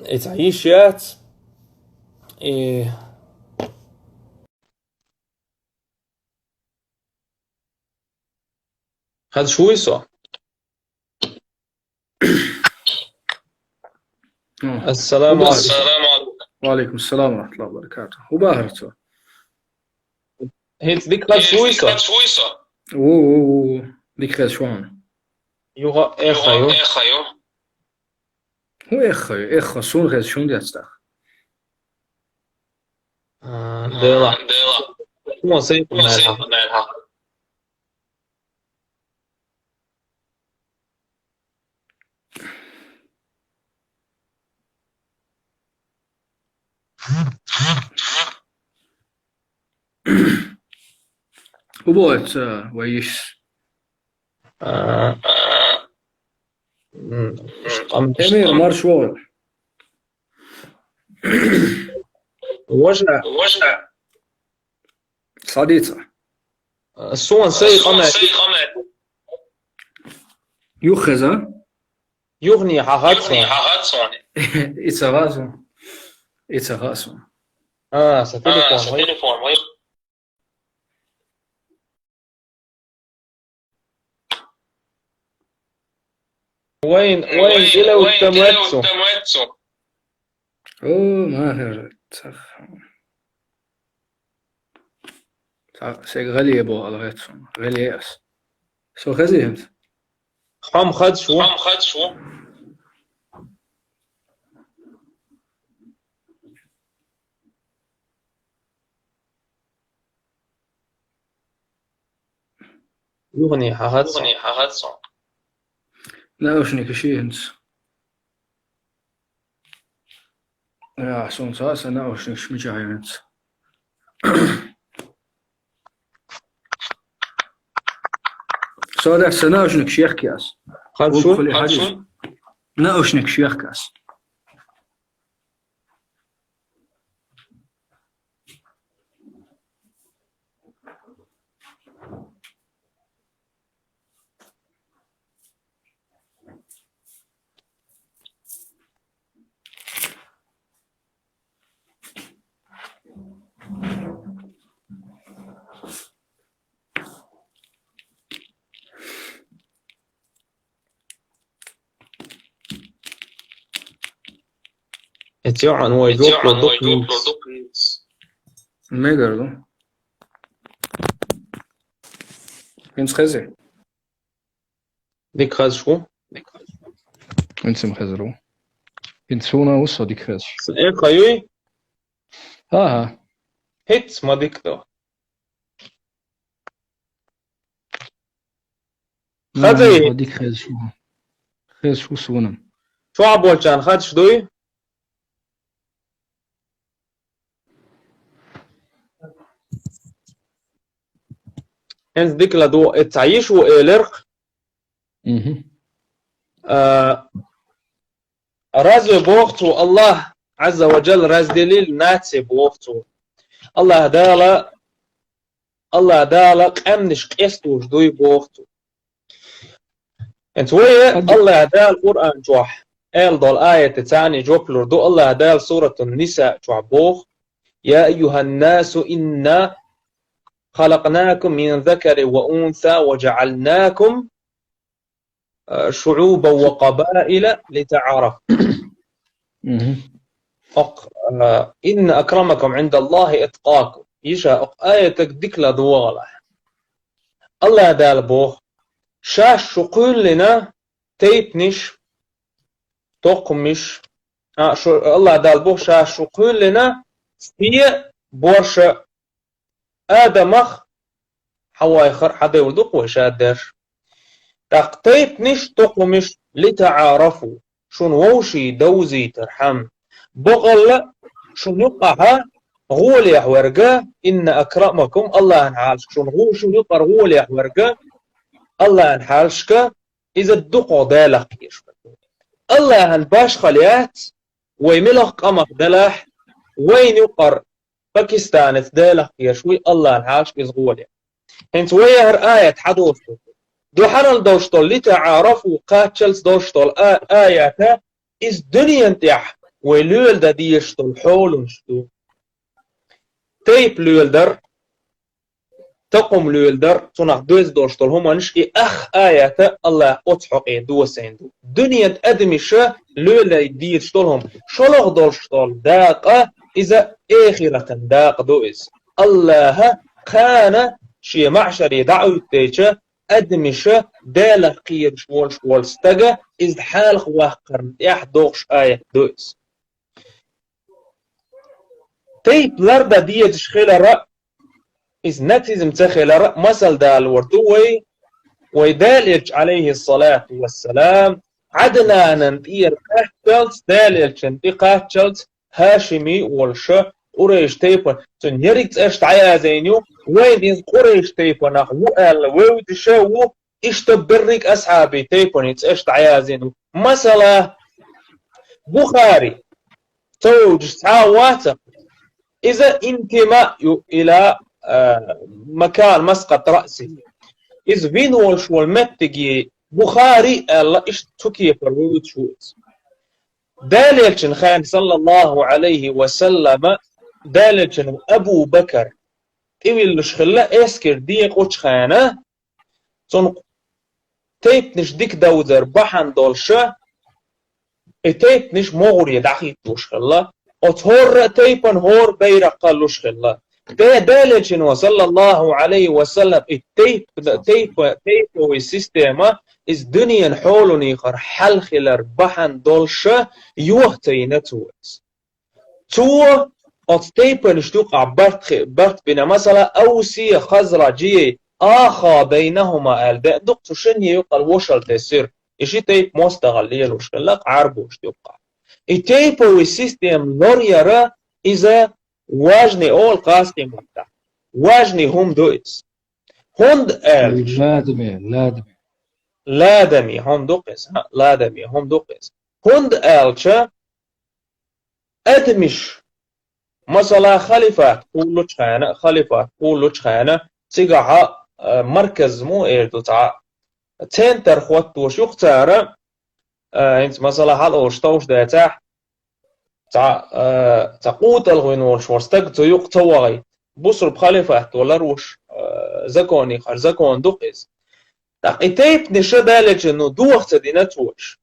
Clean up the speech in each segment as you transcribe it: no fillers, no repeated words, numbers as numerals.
تعيشات إيه. هذا شو يسوى؟ السلام عليكم. وعليكم السلام ورحمة الله وبركاته. وباهرته هيت ديك هذا شو يسوى؟ ديك شوان يوغا إخيو هو إخ سون غير شون دي أستخ ديلا شو سيف مالها وبوت ويش أمير مارشوال وجه صديقة سون سيق أمات يوخزا يغني حاغاتسون إتغاسون ستليفون وين إلى وتموتسو ما هرت سيق غالية بو على غيتسون غالية أس سو خزيهمت خم خد شو يغني حاغاتسون لا وشني كشيهنت يا حسون ساسا لا وشني شمجاينت صادق سنا وشنك شيخ كاس خد شو نا وشنك شيخ كاس اتيوعن هو يجوب لدوكنيس ما يقدروا كنت خزي ديك خد شو كنت مخزرو كنت سونا وصو ديك خز إيه خيوي ها هيت ما ديك دو خذي ديك خز شو سونم شو عبول كان خد شدوي انت ديك لدو تعيش وإلرق رازو بوقتو الله عز وجل راز دليل ناتي بوقتو الله دالا قمنش قيستوش دوي بوقتو انت ويا الله دال القرآن جوح قال دول آية تاني جوبلور دو الله دال سورة النساء جوح بوخ يا أيها الناس إنا خلقناكم من ذكر وأنثى وجعلناكم شعوبا وقبائل لتعارفوا إن أكرمكم عند الله إتقاكم يشاء آية ديكلا دواله الله دال بوخ شاش شقول لنا تيتنش توقمش الله دال بوخ شاش شقول لنا هي بورش آدمخ حوايخر حدا يولدوق وشادر تقطيتنش توقمش لتعارفوا شون ووشي دوزي ترحم بغل شون يقع غول يا ورقة إن أكرمكم الله انحالش شون غوشي يقر غول يا ورقة الله انحالشك إذا الدقو دالق يشبك الله انباش خليات ويملق قمق دلح وين يقر باكستان دالق يشوي الله انحالشك إذ غول انت ويهر آية حدوثو دو حنال دوشتول لتعارفوا قاتشلس دوشتول آياتا إذ دنيا انتيح ولول دا ديشتو الحول نشتو تيب لول در تقوم لول در تنق دوز دوشتو هما نشكي أخ آيات الله أتحقي دوسين دو دنيا أدمشة لول ديشتولهم شلوغ دوشتول داقة إذا آخرة داق دوز الله كان شي معشري دعوة تيجة أدمشة دالة قير شوال ستجا إذ حال خواقرن يحدوغش آية دوز تيب لردا ديتش خيلا إذ نتيزم تخيلا مثل دال وردوي ويدالج عليه الصلاة والسلام عدنا ننتير قاتلت دالج انتي قاتلت هاشمي والشا قريش تيبا تنيريك تأشت عيا زينيو وين إذ قريش تيبا نخو قال ويود شاو اشتبرك أصحابي تيبا نتأشت عيا زينيو مثلا بخاري توج تعاواتا إذا انتماء إلى مكان مسقط رأسه إذ فينولش والمتجي بخاري الله إيش تكيه فرود شوز داليلشن خان صلى الله عليه وسلم داليلشن أبو بكر إيش خلا إسكر ديق وش خانه تون تيب نش ديك دودر بحن دولشة تيب نش مغري دعيت وش خلا أتهور تيبن هور بيرق قالوش خلا داليلشن صلى الله عليه وسلم التيب والسيستما إز دنيا حولني خر حل خلر بحن دولشة يوهتي نتوز تو أتيبن اشتوق برت بنا مثلا أوسي خزرجي آخا بينهما ألداء دكتور شنية يقال وشل تسير إشي تيب مستغلية وشلق عربو اشتوقع التيب والسيستم نوريرا إذا واجني أول قاسي مبتع واجني هم دوئس هند ألج لادمي هم دوقس لادمي هم دوقس هند ألج أدمش مثلا خليفات قولو خانة تيقع مركز مو إيردو تاع تنتر خواتو شو اختارة انت مثلا حلو شتوش دا تاع قوت الغنوش ورستقتو يقتوغي بصر بخليفات ولا روش زكوني خار زكون دوقس تيب نشا دالج انه دوخت دينتوش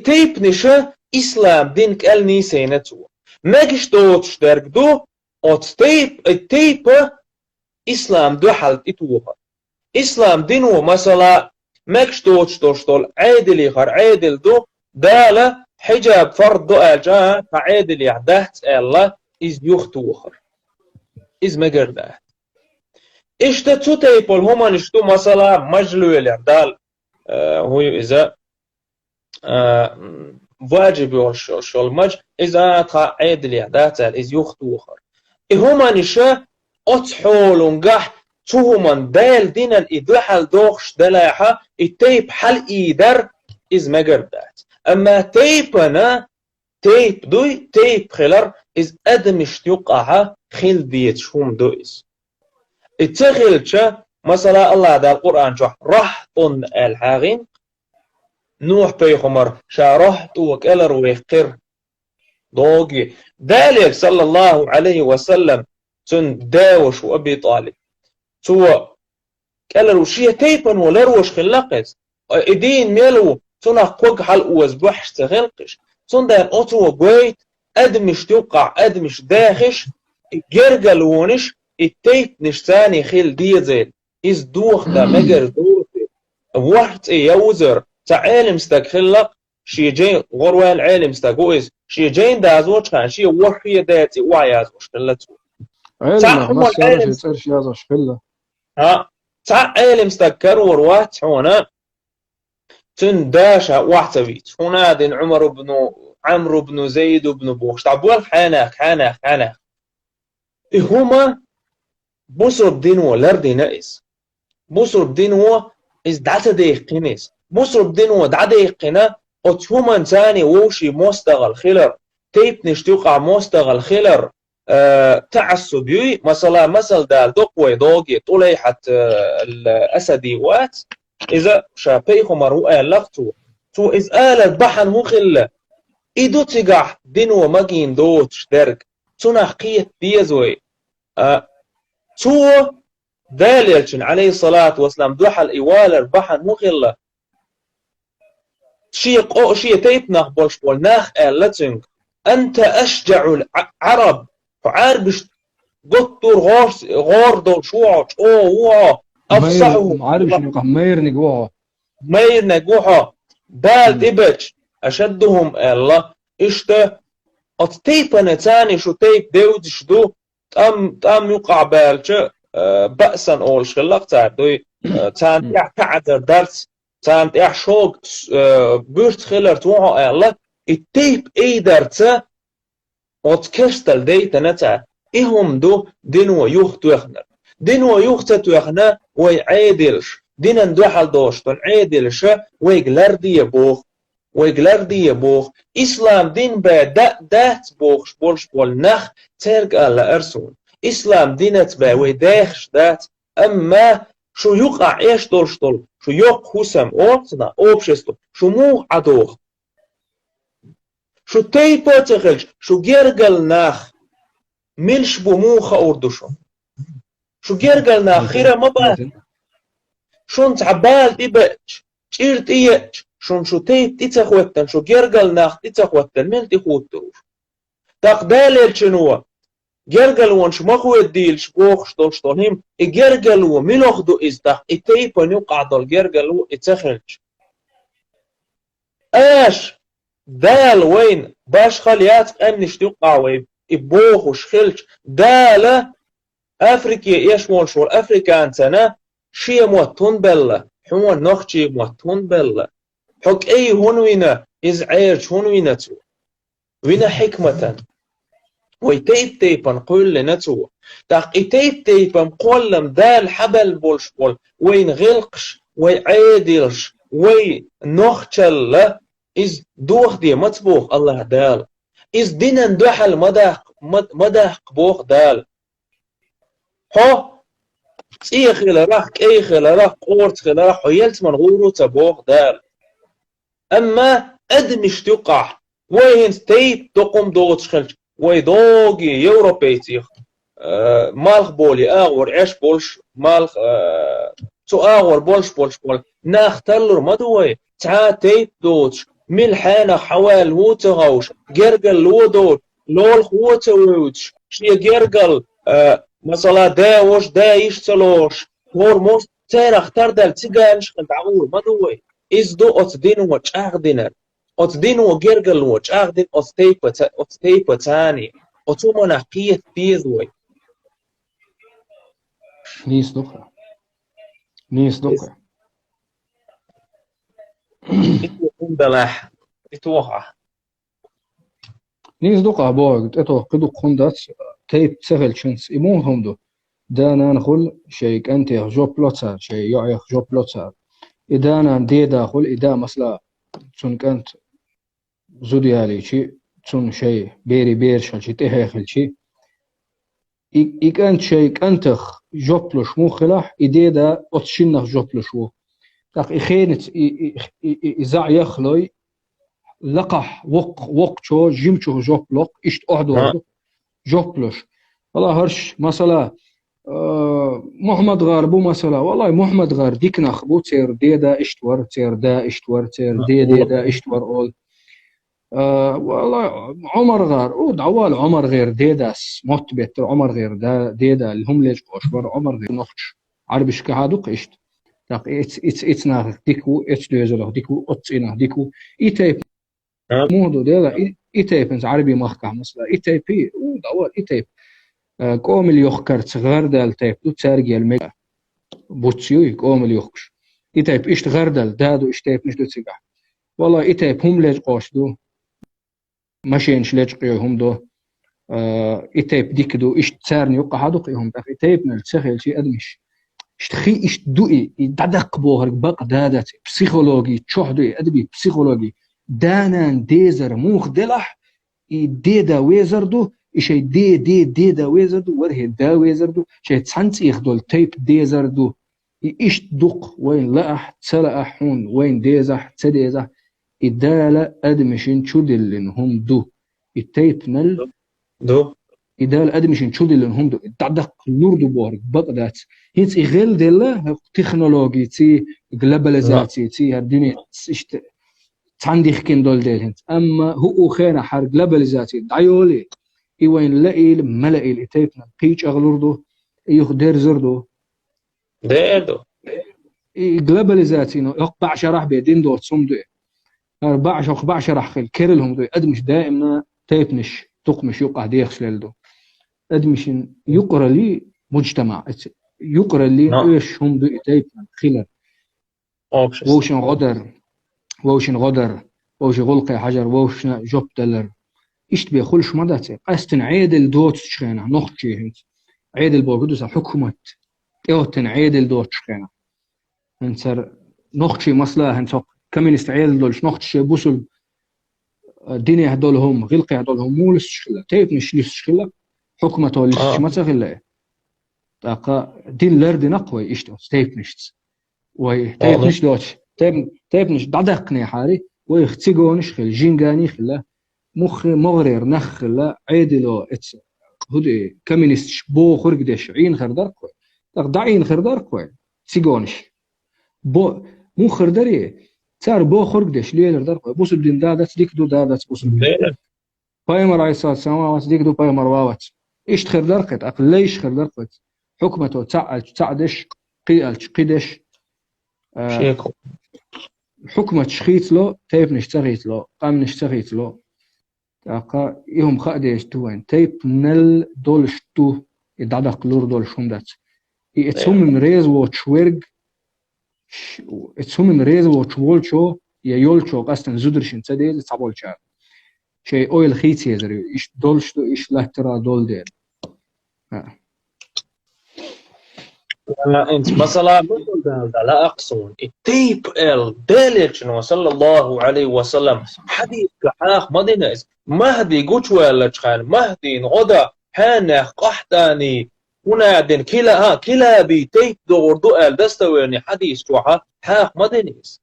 تيب نشا اسلام دينك النيسي نتو ماجش دوتش درك دو تيب اسلام دو حالت اتوها اسلام دينو مثلا ماكش دوتش دوشتول عادل خار عادل دو داله حجاب فرض دو اجا عادل يعدهت الله إز يختوخر إز مقردات إشتا تو تيبول هما نشتو مثلا مجلو يلعدال هو إذا واجب يوشل مج إذا تخا عادل يعدهت إز يختوخر هما نشا أتحول ونقح توهما دال دينا الإدوحة الدوخش دلاحة التيب حل إيدر إز مقردات أما تيبنا تيب دوي تيب خلر إز أدمش يقع خل ديت شوم دويس اتخلتش مثلا الله دا القرآن جوح رحط الحاغين نوح بيخمر شا رحط وكالر ويقر دوغي دالك صلى الله عليه وسلم تن داوش وأبي طالب تو كالر وشيه تيبن ولروش خلقس إدين ميلو تنا قوق حل وزبحش تغلقش تن دان أطوى قويت أدمش توقع أدمش داخش جرجل ونش التيت نشتاني خيل ديزل إز دوخ دا مجر دوخ وحت يوزر تعالم ستخلق شي جين غروة العالم ستقويز شي جين دازوش كان شي وحي داتي وعيازوش كلتو علم بس يعرف يتعرف يازوش كله ها تعالم ستكر وروات هنا تنداشا واحتويت هنا دين عمرو بن زيد بن بوخش تعبوال حاناك هما بوصر بدينو لردي ناقص بوصر بدينو إز دعتا ديقينيس بوصر بدينو دعتا ديقينا قد هما تاني ووشي مستغل خلر تيب نشتوقع مستغل خلر تعصبي مثل دال دوقوي دوغي طليحة الأسدي وات إذا شابيخو مرؤى لغتو تو إز آلت بحن هو خلة إدو تيجح دينو مجين دوت شدرك تنح قيت بيزوي تو داليلشن عليه الصلاة والسلام دوحل إيوالر بحن مغلة شي تيتنخ بولش بول ناخ لتنك أنت أشجع العرب عاربش قطر غور دول شوعش أوه أفصحوا عارف شنو ماير نقوعه ماير نقوحة دال تبج أشدهم الله إشته أتيبا نتاني شو تيب دودش دو تام يقع بالش بأسا أول شلق تعدوي تان تعذر درس تان شوق بورت خلر توعو الله التيب أي درسة أتكشتل ديتا نتا إهم دو دينو يوخ توخنر دينو يوخ توخنا ويعادلش دينا ندوحل دوشتن عادلش ويقلردي بوخ ويقلردي بوخ إسلام دين با دات بوخش بولش بول نخ ترق على أرسون إسلام دينت با ويداخش دات أما شو يقع إيش دولشتول شو يوق حسم أوتنا أوبشستو شو مو عدوخ شو تيبا تخلش شو جرقل ناخ ملش بموخ أردشو شو جرقل ناخ خيرا مبا شون تعبال تبج شيرت إيج شون شو تيب تتخوتن شو جرقل ناخ تتخوتن مل تخوتروش تقدال شنو جرقل وانش مخوت ديلش بوخش دولشتون هم جرقل وملوخدو إزدخ التيبا نوقع دول جرقل اتخلش آش دال وين باش خليات أمنش توقع وين إبوخ وشخلش دالة أفريقيا إيش مول شول أفريقيا أنتنا شيء موتون بلا حوان نخشي موتون بلا حك أي هون وينا إزعيرش هون وينا تو وينا حكمة ويتيب تيبا نقول لنتو تاق إتيب تيبا نقول لم دال حبل بولش بول وين غلقش ويعادلش وين نخشل إز دوخ دي متبوخ الله دال إز دينا ندوحل مدح بوخ دال هو إيخل راح إيخل راح قورت خل راح ويلت من غورو تبوخ دال أما أدمش تقع وين تيب تقوم دوغت خلش ويدوغي يوروبيتيخ مالخ بولي أغور عيش بولش مالخ تو أغور بولش بول ناختلر مدوي تعا تيب دوتش ملحانة حوال ووتغوش جرقل لودوت لول خوتووتش شي جرقل مثلا داوش دايش تلوش هورموس تارخ تردل تيغانش خلدعور مدوي إزدو أتدينو وچ أغدينر أتدينو جرقل وچ أغدين أتتيبا تاني أتو مناقية بيزوي نيس دقة إتو قندلاح إتوها نيس دقة بوغد إتو قدو قندات تيب تسهل شنس إمون هم دو دانا نخل شيك أنت جو بلوتسا شي يعيخ جو بلوتسا إدانا دي داخل إدا مثلا تون كانت زوديالي شي تون شي بير شال شي تهيخل شي إيكانت شيك أنتخ جوبلوش مو خلاح إديدا أتشنخ جوبلوش وو تاق إخينت إزع يخلوي لقح وق شو جيمشو جوبلوك إشت أحدو جوبلوش والله هرش مثلا محمد غار بو مثلا والله محمد غار ديكنخ بو تير ديدا اشتور تير دا اشتور تير ديدا اشتور أول والله عمر غار دعوال عمر غير ديداس موت بيتر عمر غير ديدا اللي هم ليش أشبر عمر غير نخش عربش كهادوق إشت تاق إتس ناخ ديكو إتس دوزلخ ديكو أتسينه ديكو إيتايب مودو ديلا إيتايب إنس عربي مخكح مثلا إيتايبي دعوال إيتايب قوم اللي يخكر صغار دال تايب دو تسارجي الميجا بوتسيوي قوم اللي يخكش إيتايب إشت غردل دادو إشتايب نش دو تسيقح والله إيتايب هم ليش قاش دو ماشين شليش قيهم دو إيتايب ديك دو إشت تسارني يوقع هادوق إيهم داخل إيتايب نلتسخيل شي أدمش إشتخي إشت دوئي دادق بوهرك باق دادات بسيخولوجي تشوح دوئي أدبي بسيخولوجي دانان ديزر موخ دلح ديدا ويزردو إشي ديدا ويزردو وره دا ويزردو شي تسانس يخدول تيب ديزردو إشت دوق وين لأح تسلأح هون وين ديزح تسديزح إدالة أدمشين شودلن هم دو التيبنل دو إدالة أدمشين شودلن هم دو تعدق لوردو بورك بقدات هينس إغيل ديلا تكنولوجي تي جلوباليزاتي تي هالدنيا تعندي خكين دول ديل هنت أما هو خينا حر جلوباليزاتي دايولي إيوين لقيل ملقيل إتيبنل قيش أغلوردو يخدر زردو دو جلوباليزاتي نو يقبع شرح بيدين دوت صمدو 14 راح خل كيرلهم دو ادمش دائما تيبنش تقمش يقع ديخش للدو ادمش يقرا لي مجتمع يقرا لي ايش هم دو تيبن خلال ووشن غدر ووش غلقي حجر ووش جوب دلر اشت بيخلش مداتي قاستن عيدل دوت شخينا نخشي هنت عيدل بوغدوس حكومة ايوتن عيدل دوت شخينا هنسر نخشي مصلحة هنسوق كمين استعيل دول شنوخت شيء بوصل الدنيا هدول هم غلقي هدول هم مو لسه تيب مش لسه خلا حكمة ولا ما تغلا تاقا دين لرد نقوي إشتو تيب نشت وي تيب نش دوتش تيب نش دعقني حاري ويختيجونش خل جينجاني خلا مخ مغرر نخلا عيدلو اتس هدي كمينست بو خرج دش عين خردار كوي دعين خردار كوي تيجونش بو مو خردري صار بو خرج دش ليلر دار بوس الدين دادت ديك دو دادت بوس بايمر عيسى سماوات ديك دو بايمر واوت ايش تخر درقت اقل ليش خر درقت حكمته تعدش قيدش حكمة شخيت له تيب نشتغيت له قام نشتغيت له تاقا يهم خاديش توين تيب نل دولشتو يدعدق لور دول شومدات اتسوم من ريز وتشورج اتسوم من ريز وتشولشو يولشو قاستن زودرشن تديز تعبولشا شيء اويل خيتي يزري ايش دولشتو ايش له ترى دول ديل انت مثلا مثل لا اقصون التيب دالتشن صلى الله عليه وسلم حديث كحاخ مدينة مهدي قوشوال لشخان مهدي غدا حانخ قحتاني ونادن كلا بي تيب دور دؤال دستويني حديث توحا حاخ مدينيس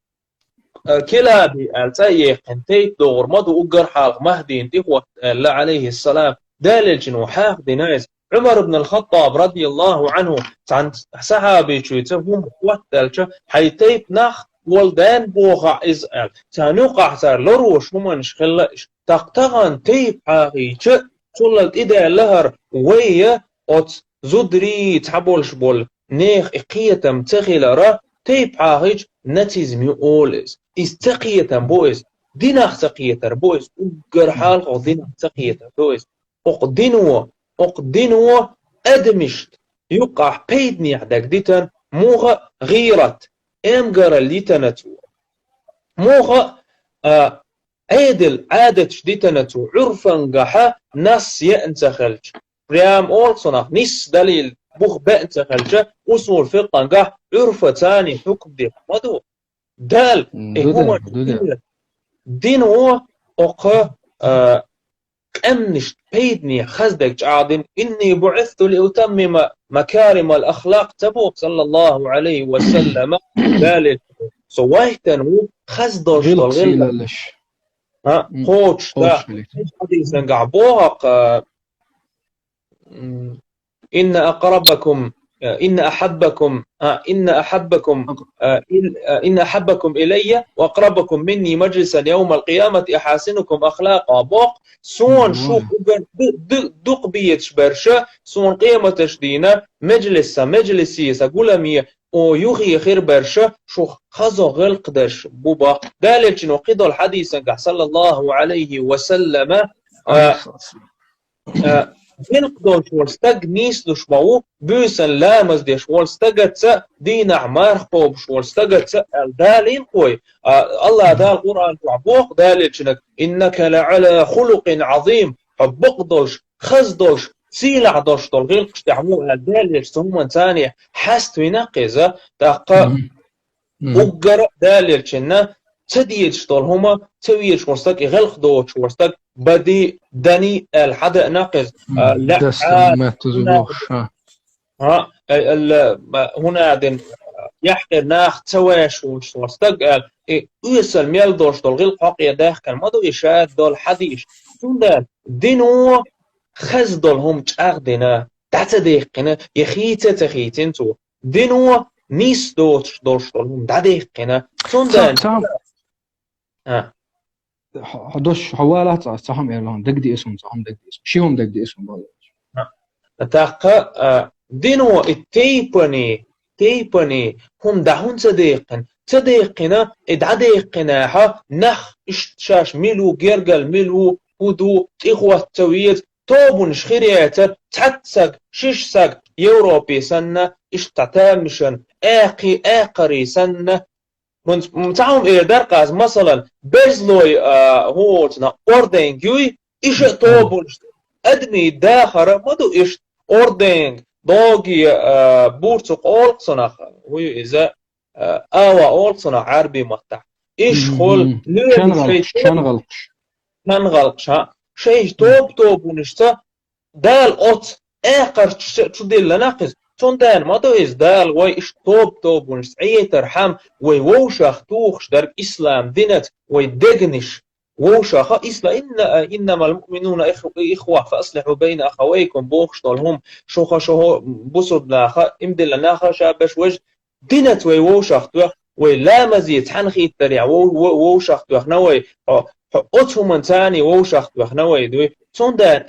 كلا بي التايق تيب دور مدو اقر حاخ مهدي انتقوى الله عليه السلام دالتشن وحاخ دينايس عمر بن الخطاب رضي الله عنه عن صحابي شويتهم وقتلش حيتيب نخ ولدان بوغا إزال تانوقع تار لروش ومنش خلاش تقتغن تيب حاغيش تولد إذا لهر ويا أت زدري تحبولش بول نيخ إقيتم تغيلرا تيب حاغيش نتيز ميوليز استقيتم بويز ديناخ تقيتر بويز وقر حالغو ديناخ تقيتر بويز أقدنوا أدمشت يقع بيدني عدك ديتن موغا غيرت أمجر الليتنتو موغا عادل عادة شديتنتو عرفا قحا ناس يأنتخلج ريام أولصنا نس دليل بوغ بأنتخلج وصول فقا قح عرفة تاني حكم دي مدو دال إهما دينو أقا أمنش بيدني خزدك جعادن إني بعثت لأتمم مكارم الأخلاق تبوك صلى الله عليه وسلم ذلك سويتن خزدوش غلش قوش دا حديثا قعبوهق إن أقربكم إن أحبكم إلي وأقربكم مني مجلسا يوم القيامة أحاسنكم أخلاقا بوق سون شوف دق بيتش برشا سون قيمة تشدينا مجلسي سقولمية او يغي خير برشا شو خزو غلق درش بوبا دالج نقض الحديث صلى الله عليه وسلم غلق شولستق نيسلوش باو بوسن لامز دي شولستقت دين اعمار خوب شولستقت الدالين قوي الله دال القرآن تعبوق دالج إنك لعلى خلق عظيم حبقدوش خزدوش سيلع دوش دول غلقش تعموها دالج ثم ثاني حست ينقذ دقا وقرأ دالج إنه تديج دول هما تويج ورستك غلق دوش ورستك بدي دني الحدا ناقص لا ما تزوجش هنا دن يحكي ناخ تواش وستقال يسال ميل دوش دول غير قاقية داخل ما دو إشاد دول حديش سندان دينو خز دول هم تأخدنا داتديقنا يخيت تخيتنتو دينو نيس دوش دول هم داتديقنا سندان حدوش حوالات صحم إيرلان دقدي اسم صحم دقدي اسم شيهم دقدي اسم بالله تاق دينو تيبني هم دهون صديقنا ادعديقنا ها نخ اشتشاش ميلو جرجل ميلو هدو إخوة تويت توبون شخيريات تحتسق ششسق يوروبي سنة اشتتامشن آقري سنة متاعهم درقاز مثلا بيزلوي هوتنا اوردين جوي ايش توبون ادمي داخر مدو ايش اوردين دوغي بورتوق اولقصنخ هو اذا اوا اولقصنخ عربي مقطع ايش خل كان غلقش شيء توب ونشتا دال اوت اخر تشديل لناقص تندان ما دو إز دال وي إش توب ونشت عيتر حم وي ووشاخ توخش در إسلام دينت وي دقنش ووشاخ إسلام إنما المؤمنون إخوة فأصلحوا بين أخويكم بوخش طولهم شوخ بصد لاخا إمدل لناخا شابش وجد دينت وي ووشاخ توخ وي لا مزيد حنخي التريع ووشاخ توخ نوي أتهم من تاني ووشاخ توخ نوي دوي تندان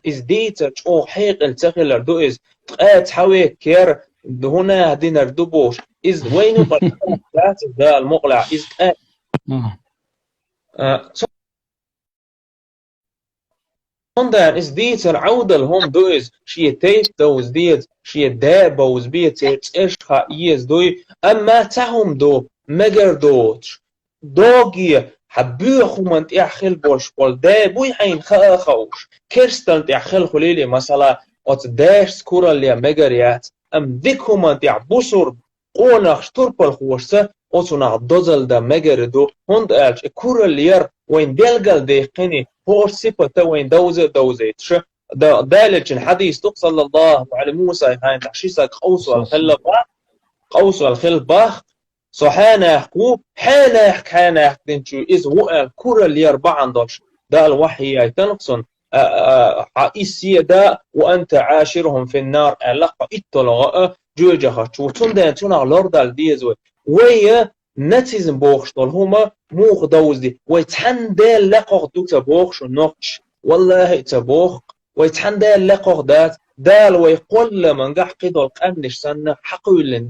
إز ديتا أو حيق التخلر دو إز تحوي كير هنا دينر دوبوش إز وينو بلات دا المقلع إز تندان إز ديتا عودة لهم دو إز شي تيف دوز ديت شي دابوز بيت إشخا إيز دوي أما تهم دو مجر دوتش دوغي حبيخو من تأخل بوش بول دابوي حين خاخوش كرستن تأخل خليلي مثلا ات داش كورا اللي مجريات ام ذيكو من تعبصر قوناخ شتربل خوشسه اتونا دوزل دا مجردو هند الش كورا اللي وين دلقل ديقيني هو صفته وين دوزيتش دا دالج الحديث صلى الله على موسى هاي تحشيسك قوس الخلباخ صحانه حانه دنشو إز هو كورا اللي أربعة دوش دا الوحي تنقصن عائسية دا وأنت عاشرهم في النار ألقى إطلغاء جوجها شوتون دا تون على الأرض الديزوي ويا نتيزن بوخشتول هما موخ دوزدي ويتحن دا لقاق دوكتا بوخش ونقش والله تبوخ ويتحن دا لقاق دات دال ويقول من قح قيدو القمنش سنة حقويلن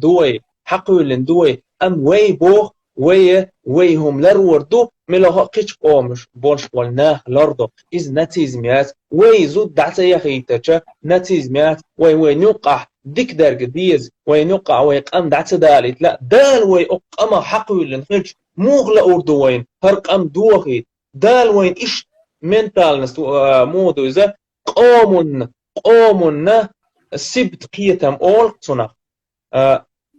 دوي أم وي بوخ وي هم لروردو ملها قيش قومش بولش والناه لردو إز نتيزميات وي زود دعتا يخيتاچا نتيزميات وي نوقع ديك درق ديز وي نوقع وي قام دعتا داليت لا دال وي اقام حقوي لنخلج موغلا اردو وين هرق ام دوخي دال وين إش منتال مودو إذا قومن سبت قيتم أول صنع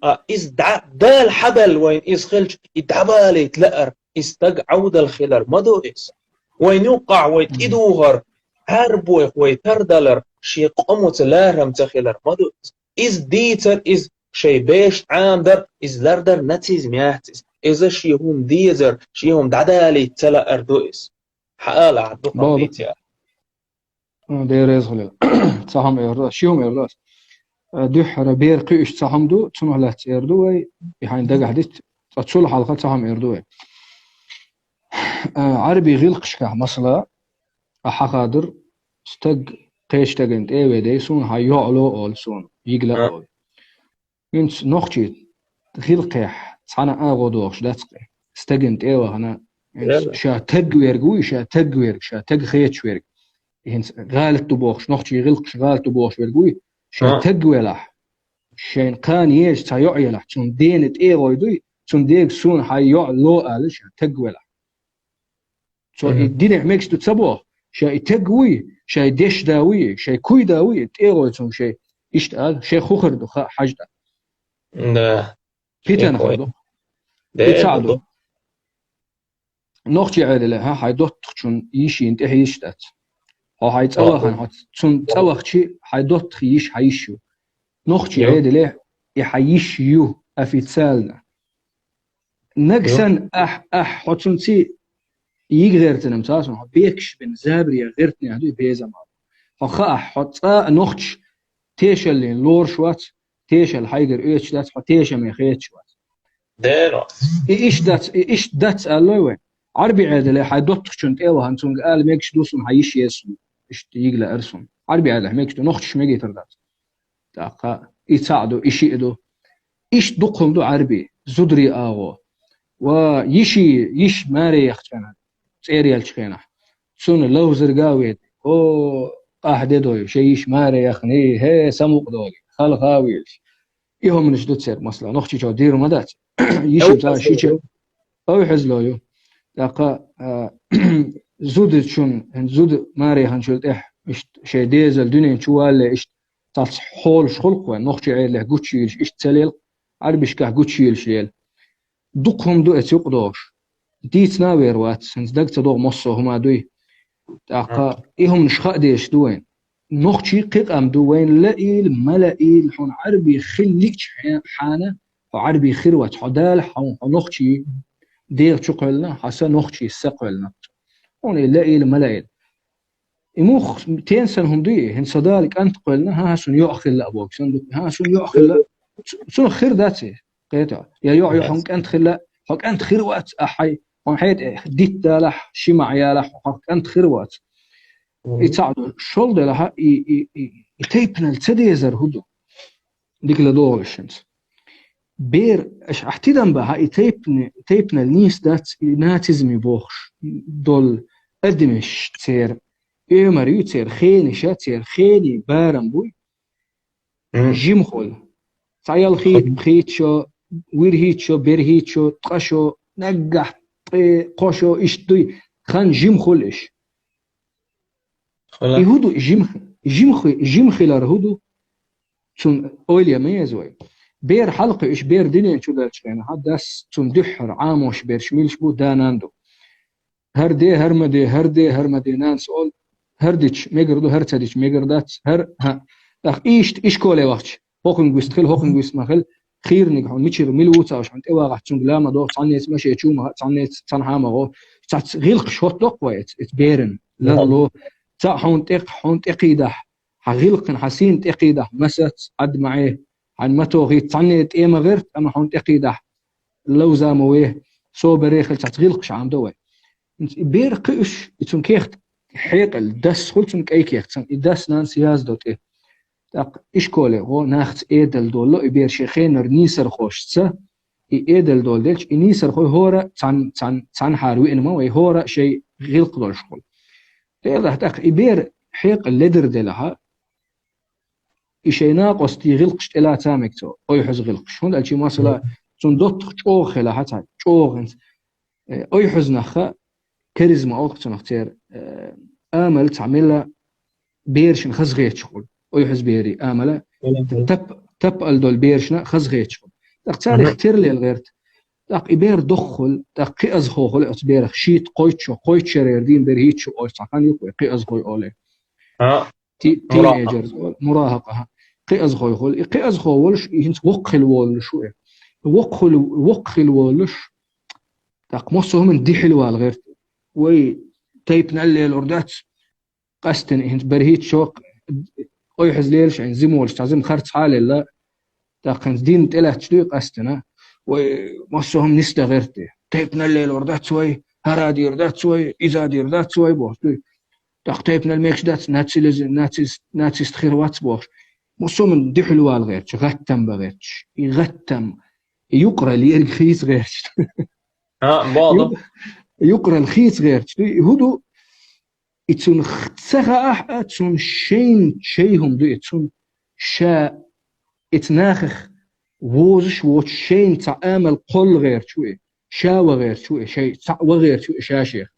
إز دال حبل وين إز خلج إدعبالي تلقر استقعود الخلر مدو إز وين يوقع وين إدوغر هربوي وين تردلر شي قمت لارم تخلر مدو إز ديتر إز شي بيش عاندر إز لردر نتيز مياتيز إذا شي هم ديزر شي هم دعدالي تلقر دو إز حقال عدو قمتيا ديريز خلال تصحم إيرداس شيهم إيرداس دوح ربير قيش تصحم دو تصنع لات إيردوي بحين دقا حديث تصول حلقة تصحم إيردوي عربي غيلقشكه مثلا أحقادر استق قيش تجنت إيه ودي سون هيعلو أول سون يقلق أول ينس نخشي غيلقح صنع أغودوش لا تقي استجنت إيه وهنا شا تجوير قوي شا تج خيش ويرج ينس غالت تبوخش نخشي غيلقش غالت تبوخش ويرجوي شا تجويلح شين كان يج تيعيلح سون دينت إيه ويدوي سون ديك سون هيعلو أول شا تجويلح سو الدين ميكس تتصبوه شيء تقوي شيء ديش داوي شيء كوي داوي تيغو سون شيء اشتغل شيء خوخر دو حاجة لا بيتنا خدو بيتساعدو نوختي عيلة ها هاي دوت تخشون يشي انت هيشتات هو هاي تصوخن هاي تسون تصوخ شي هاي دوت خيش هايشو نوختي عيلة يحيشيو أفيتسالنا نقسن حطنتي يغيرتنا مساسن بيكش بن زابريا غيرتني هدو بيزا ما فخا حطا نوختش تيشل لور شوات تيشل هايجر ايش دات تيشل ميخيت شوات ديرو ايش دات الله وين عربي عادله حي دوت شنت ايوه هانسون قال ميكش دوسن هايش يسون ايش يغلا ارسون عربي عادله ميكش نوختش ميجي تردات تاقا يساعدو يشيدو ايش دقهم دو عربي زدري اغو يش ماري يختنا سيريال شخينا سون لو زرقاوي او دو شيش ماري يخني هي سموق دولي خلقاوي يهم من جدود سير مثلا نختي جو ديرو مدات يشي بتاع شيء او يحزلو دقا زود شون زود ماري هنشلت شي ديزل دنيا شوال ايش تص حول خلق ونختي عيله غوتشي ايش تسليل عربش كه غوتشي شيل دقهم دو اتيق دوش ديت ناوير وات سنس دقت دو مصو هما دوي دقا ايهم نشخا ديش دوين نختي قيق ام دوين لئيل ملئيل حون عربي خليك حانه وعربي خيروات حدال حون نختي دير تقولنا حسا نختي سقولنا هون لئيل ملئيل يموخ تنسن هم دوي هن صدالك انت قلنا ها سن يؤخل لابوك سن ها سن يؤخل سن خير ذاتي قيتا يا يو حنك انت خلا حق انت خير وات احي هون حيت ديت دالح شمع يالح حق انت خير وات يتعدو شول دلها يتيبنا التديزر هدو ديك لدور الشمس بير اش احتدم بها يتيبنا النيس دات ناتزمي بوخش دول ادمش تسير مريو تسير خيني شا تسير خيني بارم بوي جيم خول تعيال خيت شو وير هيت شو بير هيت شو تقشو نقح قشو ايش دوي خان جيم خول ايش يهودو جيم خلار هودو تون اوليا ميزوي بير حلقه ايش بير دنيا شو دارش يعني حداس تون دحر عاموش بير شميل شبو داناندو هردي نانس اول هرديش ميجردو هرتديش ميجردات هر ها اخ ايش كولي وقت هوكن جوست مخل خير نجحون ميشر ميلوتا وش عند اوا راح تشون لا ما دور تصنيت ماشي تشوم تصنيت تصنها ما تاع غيلق شوت لقويت بيرن لا لو تاع حون تقيده غيلقن حسين تقيده مسات عد معي عن متو غي تصنيت ايه ما غيرت اما حون تقيده لو زامويه سو بريخل تاع غيلقش عم دوي بير قيش يتون كيخت حيقل دس خلتون كاي كيخت دس نان سياز دوت ايه تاق إشكوله هو ناخت إيدل دولو يبير شيخين نيسر خوشتسا إيدل دول دلش نيسر خوي هورا تان حاروي إنما وي هورا شيء غلق دول شغل تيضح تاق يبير حيق اللدر دلها إشي ناقص تي غلقش إلا تامكتو أي حز غلقش هون الشي مثلا تندوت تشوخ لا حتى تشوخ أي حز نخا كاريزما أو تنختار آمل تعملها بيرش نخز غير شغل أي حزبيري آملة تب الدول بيرشنا خزغيتش تختار اختير لي الغيرت تاق إبير دخل تاق قي أزخو خل أتبير خشيت قويتش ريردين بريتش أو سكان يقوي قي أزخو أولي تين إيجرز مراهقة قي أزخو خل قي أزخو ولش ينت وقل ولش شوية وقل ولش تاق مصهم من دي حلوة الغيرت وي تيبنا اللي الأردات قستن ينت بريتش شوق أي حزليرش عن زمولش تعزم خرط حالي لا تاقن دين تلا تشديق أستنا ومصهم نستا غيرتي تيبنا الليل وردات سوي هرادي وردات سوي إزادي وردات سوي بوش تاق تيبنا الميكش دات ناتسي استخير واتس بوش مصهم دي حلوة الغيرش غتم بغيرش يغتم يقرأ لي الخيس غيرش يقرأ الخيس غيرش هدو يتون خسخة يتون شيهم دو يتون شا اتناخخ ووزش وشين تعامل قل غير شوي شاوى غير شوي شيء تعوى غير شوي شاشيخ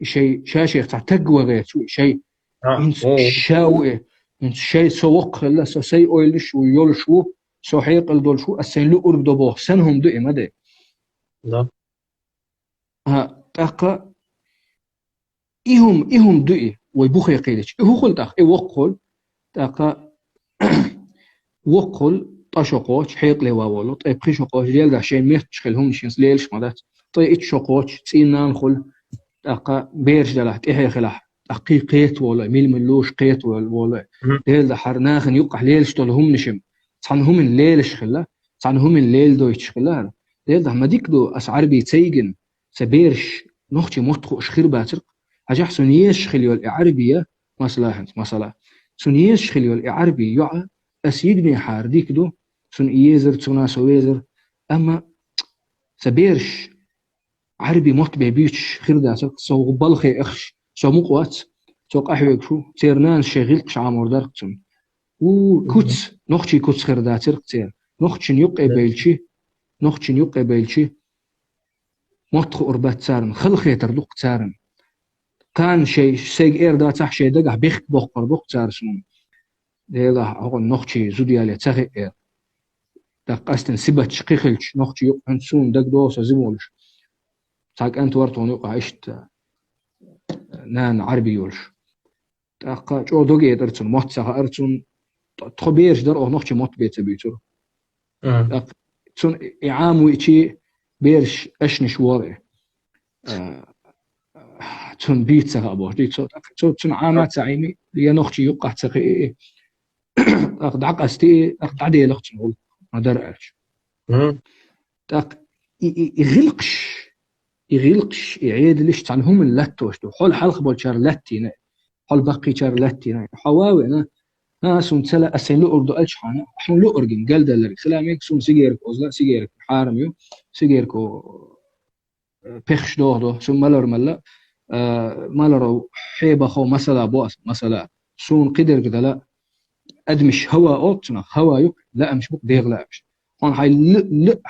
شيء شاشيخ تعتقوى غير شوي شيء شاوى انت شيء سوق لا سو سي اويل شو يول شو سو حيقل دول شو السين لو قرب دبوه سنهم دو مدى لا ها تاقا إيهم دوئي ويبوخ يقيلش إيه خل تاق إيه وقل تاقا وقل طشقوش حيق لي واولو طيب خشقوش ديال دا شي ميت شخلهم نشينس ليلش مدات طيب اتشقوش تسينان خل تاقا بيرش دلات إيه خلاح تاقي قيت ولا ميل ملوش قيت ولا ديال دا حرناخن يقع ليلش تولهم نشم تصنهم الليلش خلا تصنهم الليل دويتش خلا ديال دا ما ديك دو أسعار بيتسيجن سبيرش نختي متخو أشخير باتر هجح سنيش خليو العربية مثلا سنيش خليو العربي يعا أسيجني حار ديك دو سن إيزر تسونا سويزر أما سبيرش عربي موت بيبيتش خير داتك سو بالخي اخش سو مقوات سو قحوك شو تيرنان شغيل شعامور داركتون و كوتس نختي كوتس خير داتك تير نختشن يقي بيلشي موت خو أربات سارن خل خيتر دوق سارن كان شيء سيج إير دا تح شيء دقح بيخت بوقر دوق سار سمون ديلا هو نختشي زوديالي تخي إير دق أستن سبت شقيخلش نختشي يقعن سون دق دوسا زمولش تاك أنت ورطون يقع عشت نان عربي يولش تاقا جو دوغي درتون موت ساقا أرتون تخبيرش در أو نختشي موت بيت بيتر تون إعام ويتشي بيرش أشنش واري تون بيت ساقا أبوش دي تون عامات سعيمي ليا نختشي يقع تساقي أخد عقستي أخد عدي لختشي نقول ما درقش تاق يغلقش يعيد ليش تعنهم اللتوش دو حول حلق بول شارلتينا حول بقي شارلتينا حواوي أنا سون سلا أسين لو أردو ألشحنا إحنا لو أرجن قال دلري سلامك سون سيجيرك أزلا سيجيرك حارميو سيجيركو بيخش دو سون ملا مالرو حيبة خو مسألة بواس مسألة سون قدر كذا لا أدمش هوا أوتنا هوا يك لا مش بق ديغ لا مش هون هاي لا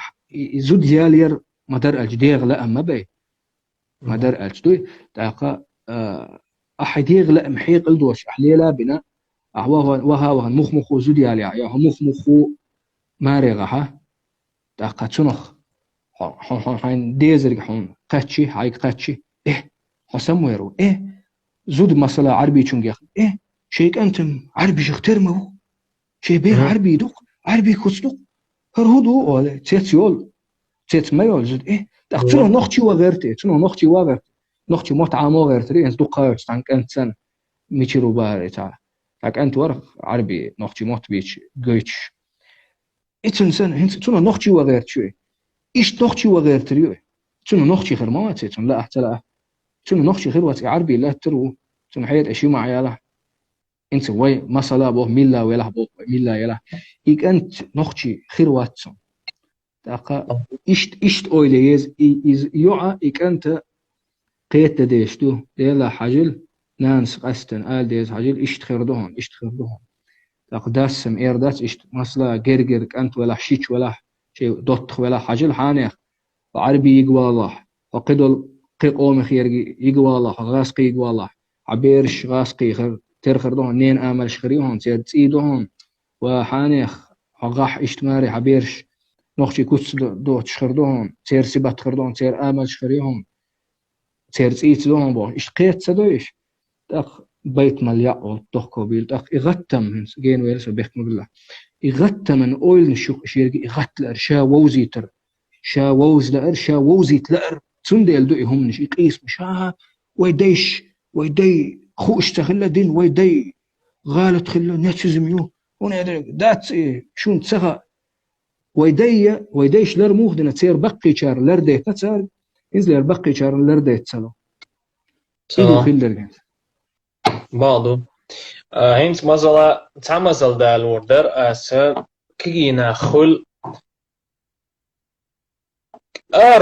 زود يالير ما در الجديغ لا أما بي ما در الجدوي تاقا أحد يغلق محيق الدوش أحليلا بنا وها مخمخو زود يالي يا مخمخو مارغها تاقا تنخ حين ديزرق حين قاتشي هاي قاتشي إيه حسمويرو إيه زود مسألة عربي چونجي إيه شيك أنتم عربي شختر مو شي بيه عربي دوق عربي كوتسدوق هرهدو ولا تيتيول تيت مايول زد إيه تأخذونه نختي وغيرتي نختي متعامو غيرتي أنت دوقايش تانك أنت سنة ميشيرو باري تعال تاك أنت ورق عربي نختي موت بيتش جيتش إتن سنة هنت تونه نختي وغيرتي إيش نختي وغيرتي تونه نختي خير ما تيتون لا أحتلا تونه نختي خير واتي عربي لا ترو تونه حياة أشي مع ياله أنت وي مسألة بوه ميلا ويله بوه ميلا يله إيك أنت نختي خير واتسون تاقا إشت أويليز يوعى إيك أنت قيت ديشتو ديلا حاجل نانس قستن آل ديز حاجل إشت خيردوهن تاق داسم إير داس إشت مسلا جرجرك أنت ولا حشيش ولا شيء دوتخ ولا حاجل حانيخ وعربي يقوى الله وقدل قيقوم خيرجي يقوى الله غاسقي يقوى الله عبيرش غاسقي خير ترخردوهن نين آمل شخريهن تير تسيدوهن وحانيخ غاح إشتماري عبيرش نختي كوتس دو تشخردوهن تير سبات خردوهن تير آمل شخريهن تير تسيت دوهن بوه إش قيت سدويش تاق بيت ملياء دوخكو بيل تاق إغتم جين ويرسو بيحكم بالله إغتم من أويل نشوق شيرجي إغت لأر شا ووزيتر شا ووز لأر شا ووزيت لأر تندل دو إهم نش إقيس مشاها ويدي خو اشتغل دين ويدي غالت خلا ناتشزميو هنا دات شون تسغى ويديش لر موخدنا تسير بقي شار لر ديت تسار إنزل بقي شار لر ديت سلو إيدو خيلر بعضو هينت مزلا تعمزل دال وردر كينا خل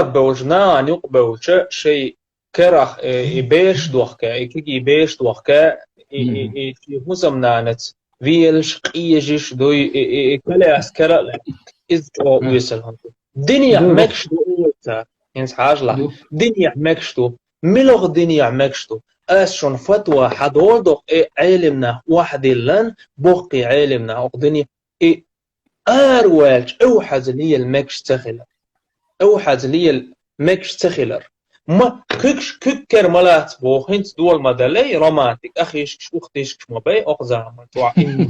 بوجنا يقبوش شيء كرخ يبيش دوخكا يكيجي يبيش دوخكا يهزم نانت فيلش قيجيش دوي كلا أسكرا إزجو ويسلهم دنيا مكشتو أولتا ينس حاجلا دنيا مكشتو ملغ دنيا مكشتو أسشون فتوى حدول دوق علمنا واحد لن بوقي علمنا أقدني أروالج أوحد لي المكش تخلر أوحد لي المكش تخلر ما ككر ملات بوخنت دول مدلي رومانتيك أخيش أختيش مبي أقزام توعين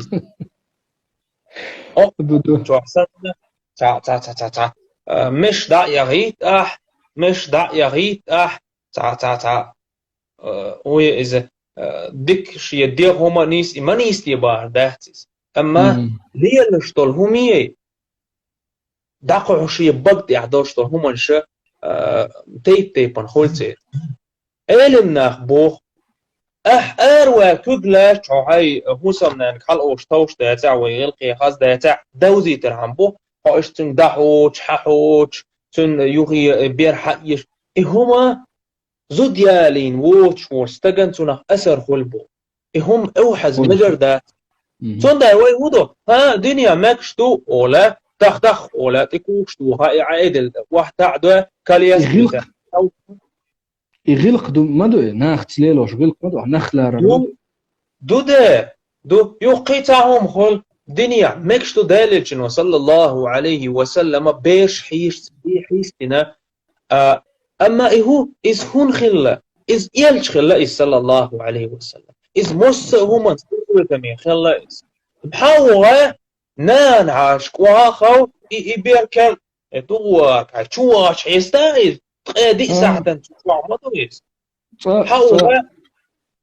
بدو شو أحسن تا مش دا يغيت مش دا يغيت تا وي إذا ديك شي دير هما نيس ما نيس يبار داتس أما ليه لشتول همي داقو شي بقد يعدوشتول هما نشا تيبن خلصت علمنا بوخ أروى كجلة هاي هوسمنا خل أوشتوش داتا ويلقي خاص داتا دوزي ترهمبو هاشتن دحوش ححوش تن يوغي بير حقيش هما زوديالين ووتش ورستجن تنخ أسر خلبو هم أوحز مجر دا تن دا وي ودو ها دنيا ماكشتو أولا تخ أولا تكوشتو هاي عادل واحد تعدو كالياس يغلق دو مدو ناخت ليلوش غلق مدو نخلار دو يقيتهم خل دنيا مكشتو دالجن صلى الله عليه وسلم بيش حيستنا أما إهو إز هون خلا إز يلش خلا إز صلى الله عليه وسلم إز مس هما سويتمي خلا إز بحاوة نان عاشق وآخو إبيركن دوار كشواش يستاهل دي ساعة تشوع مدويس بحاوة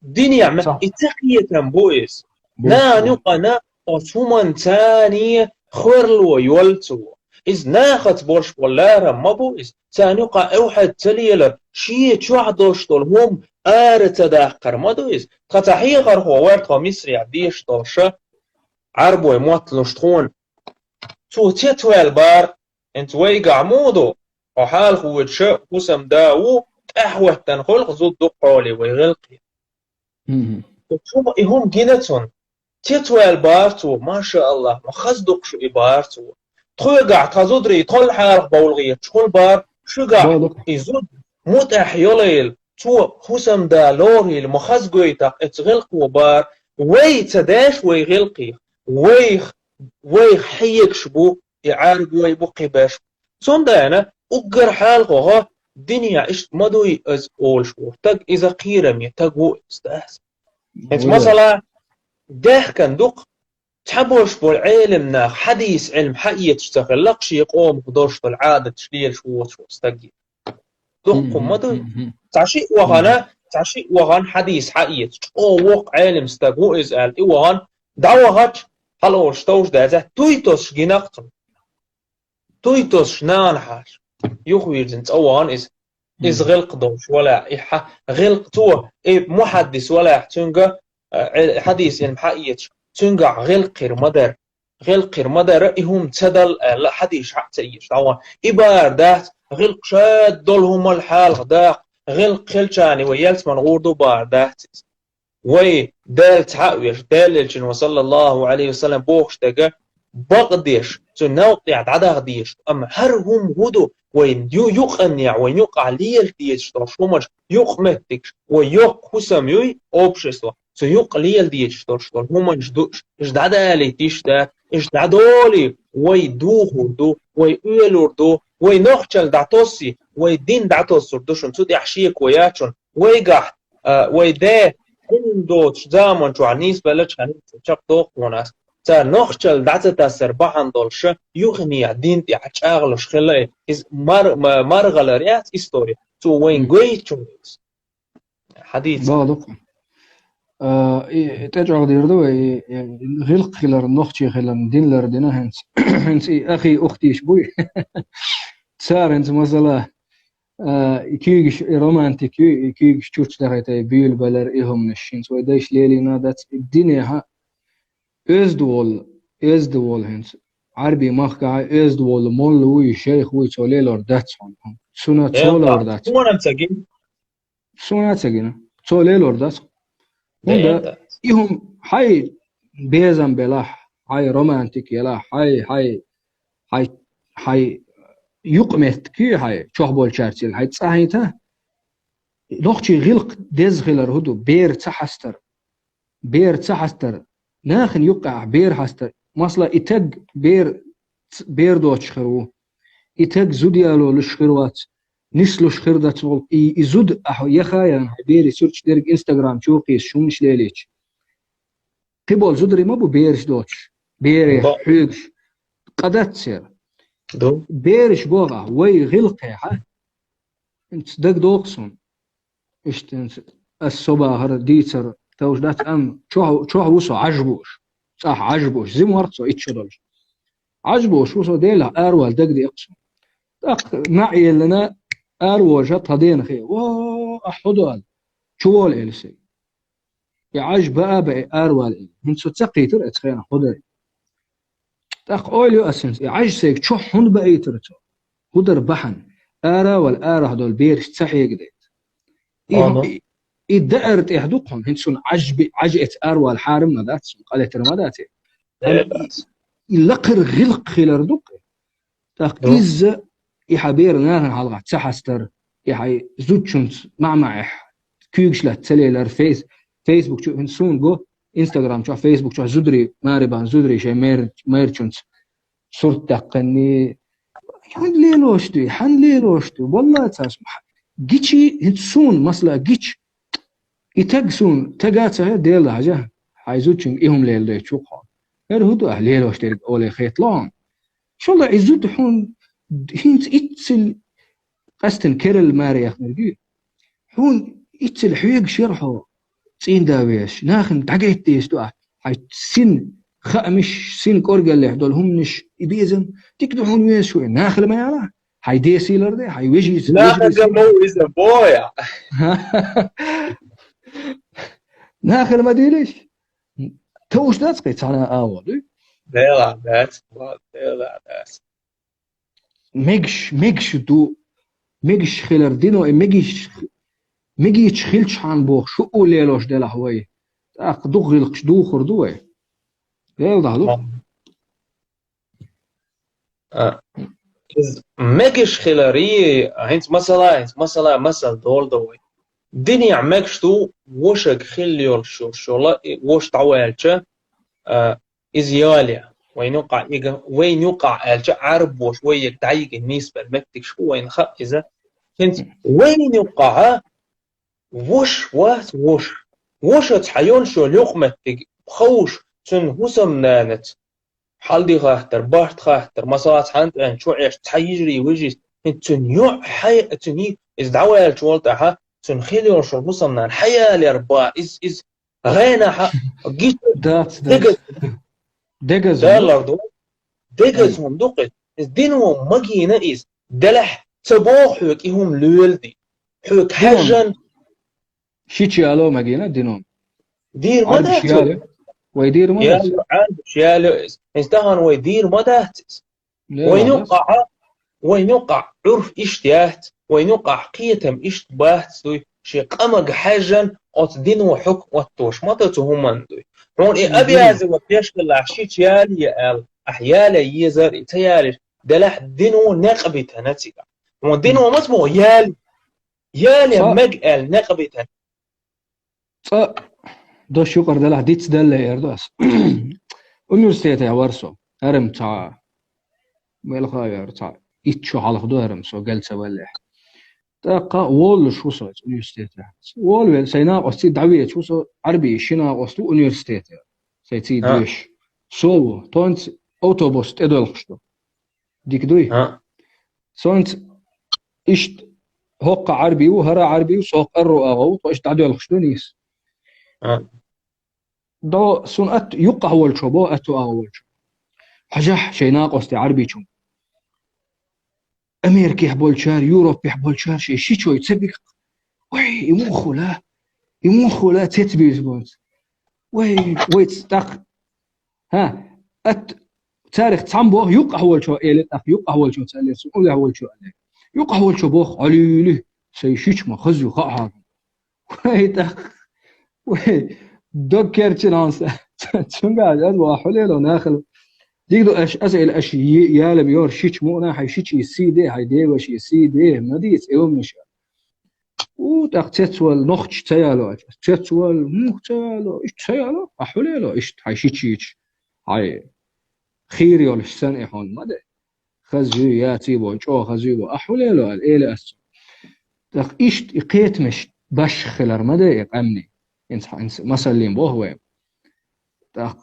دنيا ما إتقية بويس نا نقنا أصومن تاني خورلو يولتو إز ناخت بورش ولا ما بويس تانيقا أوحد تليلا شيء شوعدوشتول هم تداقر ما دويس تتحي غر هو ورطا مصري عديش طوشة عربو موطلوشتون تو تتوال بار انت ويقع مودو وحال خوت شا قسم داو أحوه تنخلق زود دقالي ويغلقي ثم إهم جينتون تتوال بارتو ما شاء الله ما خصدق شو إبارتو تخويقع تزودري طول حارق بولغية تشول بار شقع إزود متح يليل تو خسم دا لوري المخزقويتا اتغلق وبار وي تداش ويغلقي ويخ حيك شبو يعارق ويبقي باش ثم دانا أقر حالقها دنيا إشت مدوي از أول شو تق إذا قيرمي تقو استهز انت مثلا ده كان دق تحبوش بالعلم حديث علم حقيقة تشتغل لقش يقوم قدرش بالعادة تشليل شو استقي دق مدوي تعشي وغان حديث حقيقة وق علم استقو إزال وغان دعوهات هلوش توش ده تويتوش جناقتم تويتوش نانحاش يخوير زنت أوان إز غلق دوش ولا إحا غلق تو محدث ولا تنجا حديث علم حقيقة تنجع غلق مدر إهم تدل حديث حتى يش طبعا إبار ده غلق شاد دولهم الحال ده غلق خلشاني ويلت من غوردو بار ده وي دال تعويش دال وصلى الله عليه وسلم بوخش دقا بغديش تنوقع عدا غديش أما هرهم هدو وين يقنع وين يقع ليل ديش ترشومش يقمتك ويق حسم يوي أوبشستو سيق ليل ديش ترشوال هما جدعدالي تيشتا اجدعدولي وي دوخو دو وي ايلور دو وي نوخشل دعتوسي وي دين دعتوسر دوشن سودي أحشيك وياتشن ويقح وي ده عندو تشزامن شو عنيس بلش عنيس تشاق دوخ وناس تا نوخشل دعتا سربحان دولش يغني دين تي عشاغلش خلاي إز مرغلريات إستوري تو وين قويتشونيس حديث بعضك تجعل ديردو غلق خلال نوخشي خلال دين لردنا هنس أخي أختي شبوي صار هنس مثلا يكيش رومانتيك يكيش تشوش دغيتاي بيل بلر إيهم نشين سوى دايش ليلي نادت الدنيا ها ازدوال هنس عربي مخكا ازدوال مولوي شيخ وي توليلور داتسون سونا تولور دات سونا تسجين توليلور دات هندا إيهم هاي بيزن بلاح هاي رومانتيك يلاح هاي يقمت كي هاي شوخبول شارتيل هاي تصاهيتا لوخشي غلق دزغلر هدو بير تحستر ناخن يقع بير حستر مصلا إتق بير دوتش خرو إتق زوديالو لشخروات نسلو شخردات نقول يزود أحو يخايا بيري سيرش ديرك إنستغرام شوقيس شو مش ليليش قبول زودري ما بو بيرش دوتش بيريح حيقش قدت سير دو بيرش بوغا وي غلقها انت دق دوقسون اشتنس الصباح ديتر توش دات ام شو وصو عجبوش صح عجبوش زي مرتو اتشدلش عجبوش وصو ديلا اروال دق دي اقسم معي لنا اروجة هدين خي وا احدوال شوال السي يعجب ابا اروال من سو تقيتر اتخينا خدري تاق اوليو اسنس يعج سيك شو حن بايترتو خدر بحن ارا والارا هدول بيرش تحيق ديت انا إدأرت إحدقهم هنسون عجئت أروى الحارم ندات قالت رماداتي هل يلقر غلق خلر دق تاق دو إز يحبير نارن حلقة تحستر يحي زوجشنت مع كيوكش لا تسليلر فيسبوك شو هنسون جو انستغرام شو فيسبوك شو زدري ماربان زدري شيء ميرشنت صرت تقني حن ليلوشتي والله تسمح جيتشي هنسون مثلا جيتش يتقسون تقاتها ديال حاجة حيزوجين إيهم ليل ده تشوقها هدو أهليل واشترك أولي خيط لون شو الله يزود حون هنت إتسل قستن كيرل ماري يخمر حون إتسل حيق شرحو سين داويش ناخن تعقيت ديش دو حي سن خامش سن كورجا اللي هدول هم نش يبيزن تكدو حون ويش شوي ناخل ما يعرف حي دي سيلر ده حي ويجي لا مو إذا بويا ناخل ما ديليش توش دات قيت أنا أول ديلا دات ميجش دو ميجش خيلر دينو ميجي خيلش عن بوخ شو ليلوش دلا هواي تاق دغلقش دو خردوي ليه ضهلو ماجش خلاري هنت مثلا مثل دول دوي دنيا ماجشتو وشك خليول شو لا وش تعوالش إزياليا وين يقع الج عرب وش ويك تعيق النسبة المكتك شو وين خ إذا هنت وين يقع وش تحيون شو لقمتك بخوش تن هسم نانت حالدي خاطر باشت خاطر مسات حنت ان شو عيش تحيجري وجي تن يو حي تني إز دعوة الشوال تاعها تن خيلي شو المصنع حيا لربا إز غينا حق جيت دات دقز دولار دو دقز هم دقت إز دينو مجينا إز دلح تبوح حوك إهم لولدي حوك حجن شيتشي ألو مجينا دينون دير عرب مدى شيالي ويدير مدى يالو عرب شيالو إنستهان ويدير مدى وين يقع عرف اشتيات وين يقع قيتم اشتباهت دوي شي قمق حاجن قط دينو حكم وطوش مطتهم من دوي رون أبي هذا وبيشكل عشيت يالي يال أحيالي يزر إتيالي دلح دينو نقبتها نتيجة رون دينو مطبو يالي مقال نقبتها دوش يقر دلح ديتس دلة يردوس universitetet Warsaw هرم تاع ملخاير تاع إتشو على خدو هرم سو جلسة ولا تاقا وول شو صار universitetet وول سينا قصتي دعوية شو صار عربي شنا قصتو universitetet سيتي دوش سو تونت أوتوبوس تدل خشتو ديك دوي سونت إشت هوق عربي وهرا عربي وسوق الرو أغو وإشت تعدو الخشتو نيس دو سون أت يقع أول شو بو أتو أول شو حجح شي ناقص عربي شو أمريكا يحبول شار يوروب يحبول شار شي شو يتسبق وي يمخو لا تتبيز بونت وي تستق ها أت تاريخ تصمبو يقع أول شو إلى يقع أول شو تسأل سؤال أول شو عليه يقع أول شو بوخ عليله سيشيش ما خزو خاها وي تخ وي دوكر ناس شنو قاعد أدوا حليلو ناخل ديكدو أسئل أشي يالم يور شيش مو حي شيش يسي دي هاي دي وش يسي دي ما ديت يوم نشا وتاق تتول نخش تيالو تتول مو تيالو إيش تيالو أحليلو إيش هاي شيش هاي خيري ولا سنة هون ما ده خزو ياتي بونشو خزو أحليلو الإله أس تاق إيش يقيت مش باش خلر ما ده يقمني إنس مسلين بوه وين تاق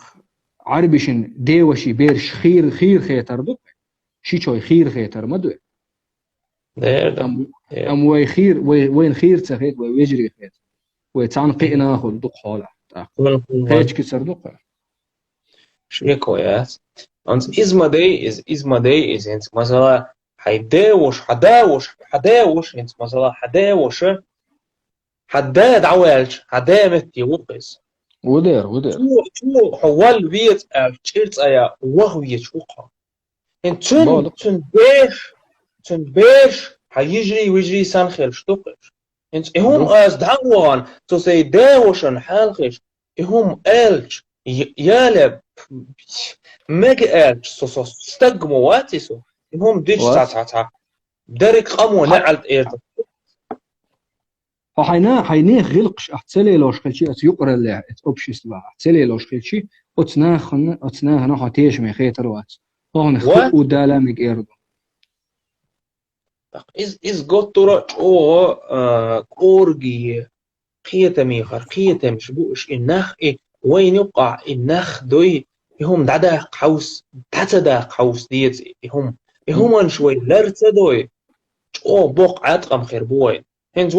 عربشن ديوشي بيرش خير خيتر دق شي شوي خير خيتر ما دو أم وي خير وين خير تخيت ويجري خيت ويتعنقي ناخذ دق حوله خيتش كسر دق شيكويات أنت إزما دي إز أنت مثلا حداوش أنت مثلا حداد عوالج حدامت يوقس ودير تو حوال بيت تشيرت أيا وهو يشوقها أنت تن بيش حيجري ويجري سانخيل شتوقش أنت إهم أز دعوان تو سي داوشن حالخش إهم ألج يالب مج ألج سو استقمو واتسو إهم ديش تا درك قمو نعلت إيرد حيناه غلقش احتسلي لوش خلشي يقرا اللي اتوبشيست بقى احتسلي لوش خلشي اتناخ نحو تيش مي خيتر وات هون خو ودالامك إيردو إز قطرة كورجي قيتم شبوش إنخ وين يقع إنخ دوي هم دعدا قوس ديت هم شوي لرت دوي بوق عتقم خير بوين هنت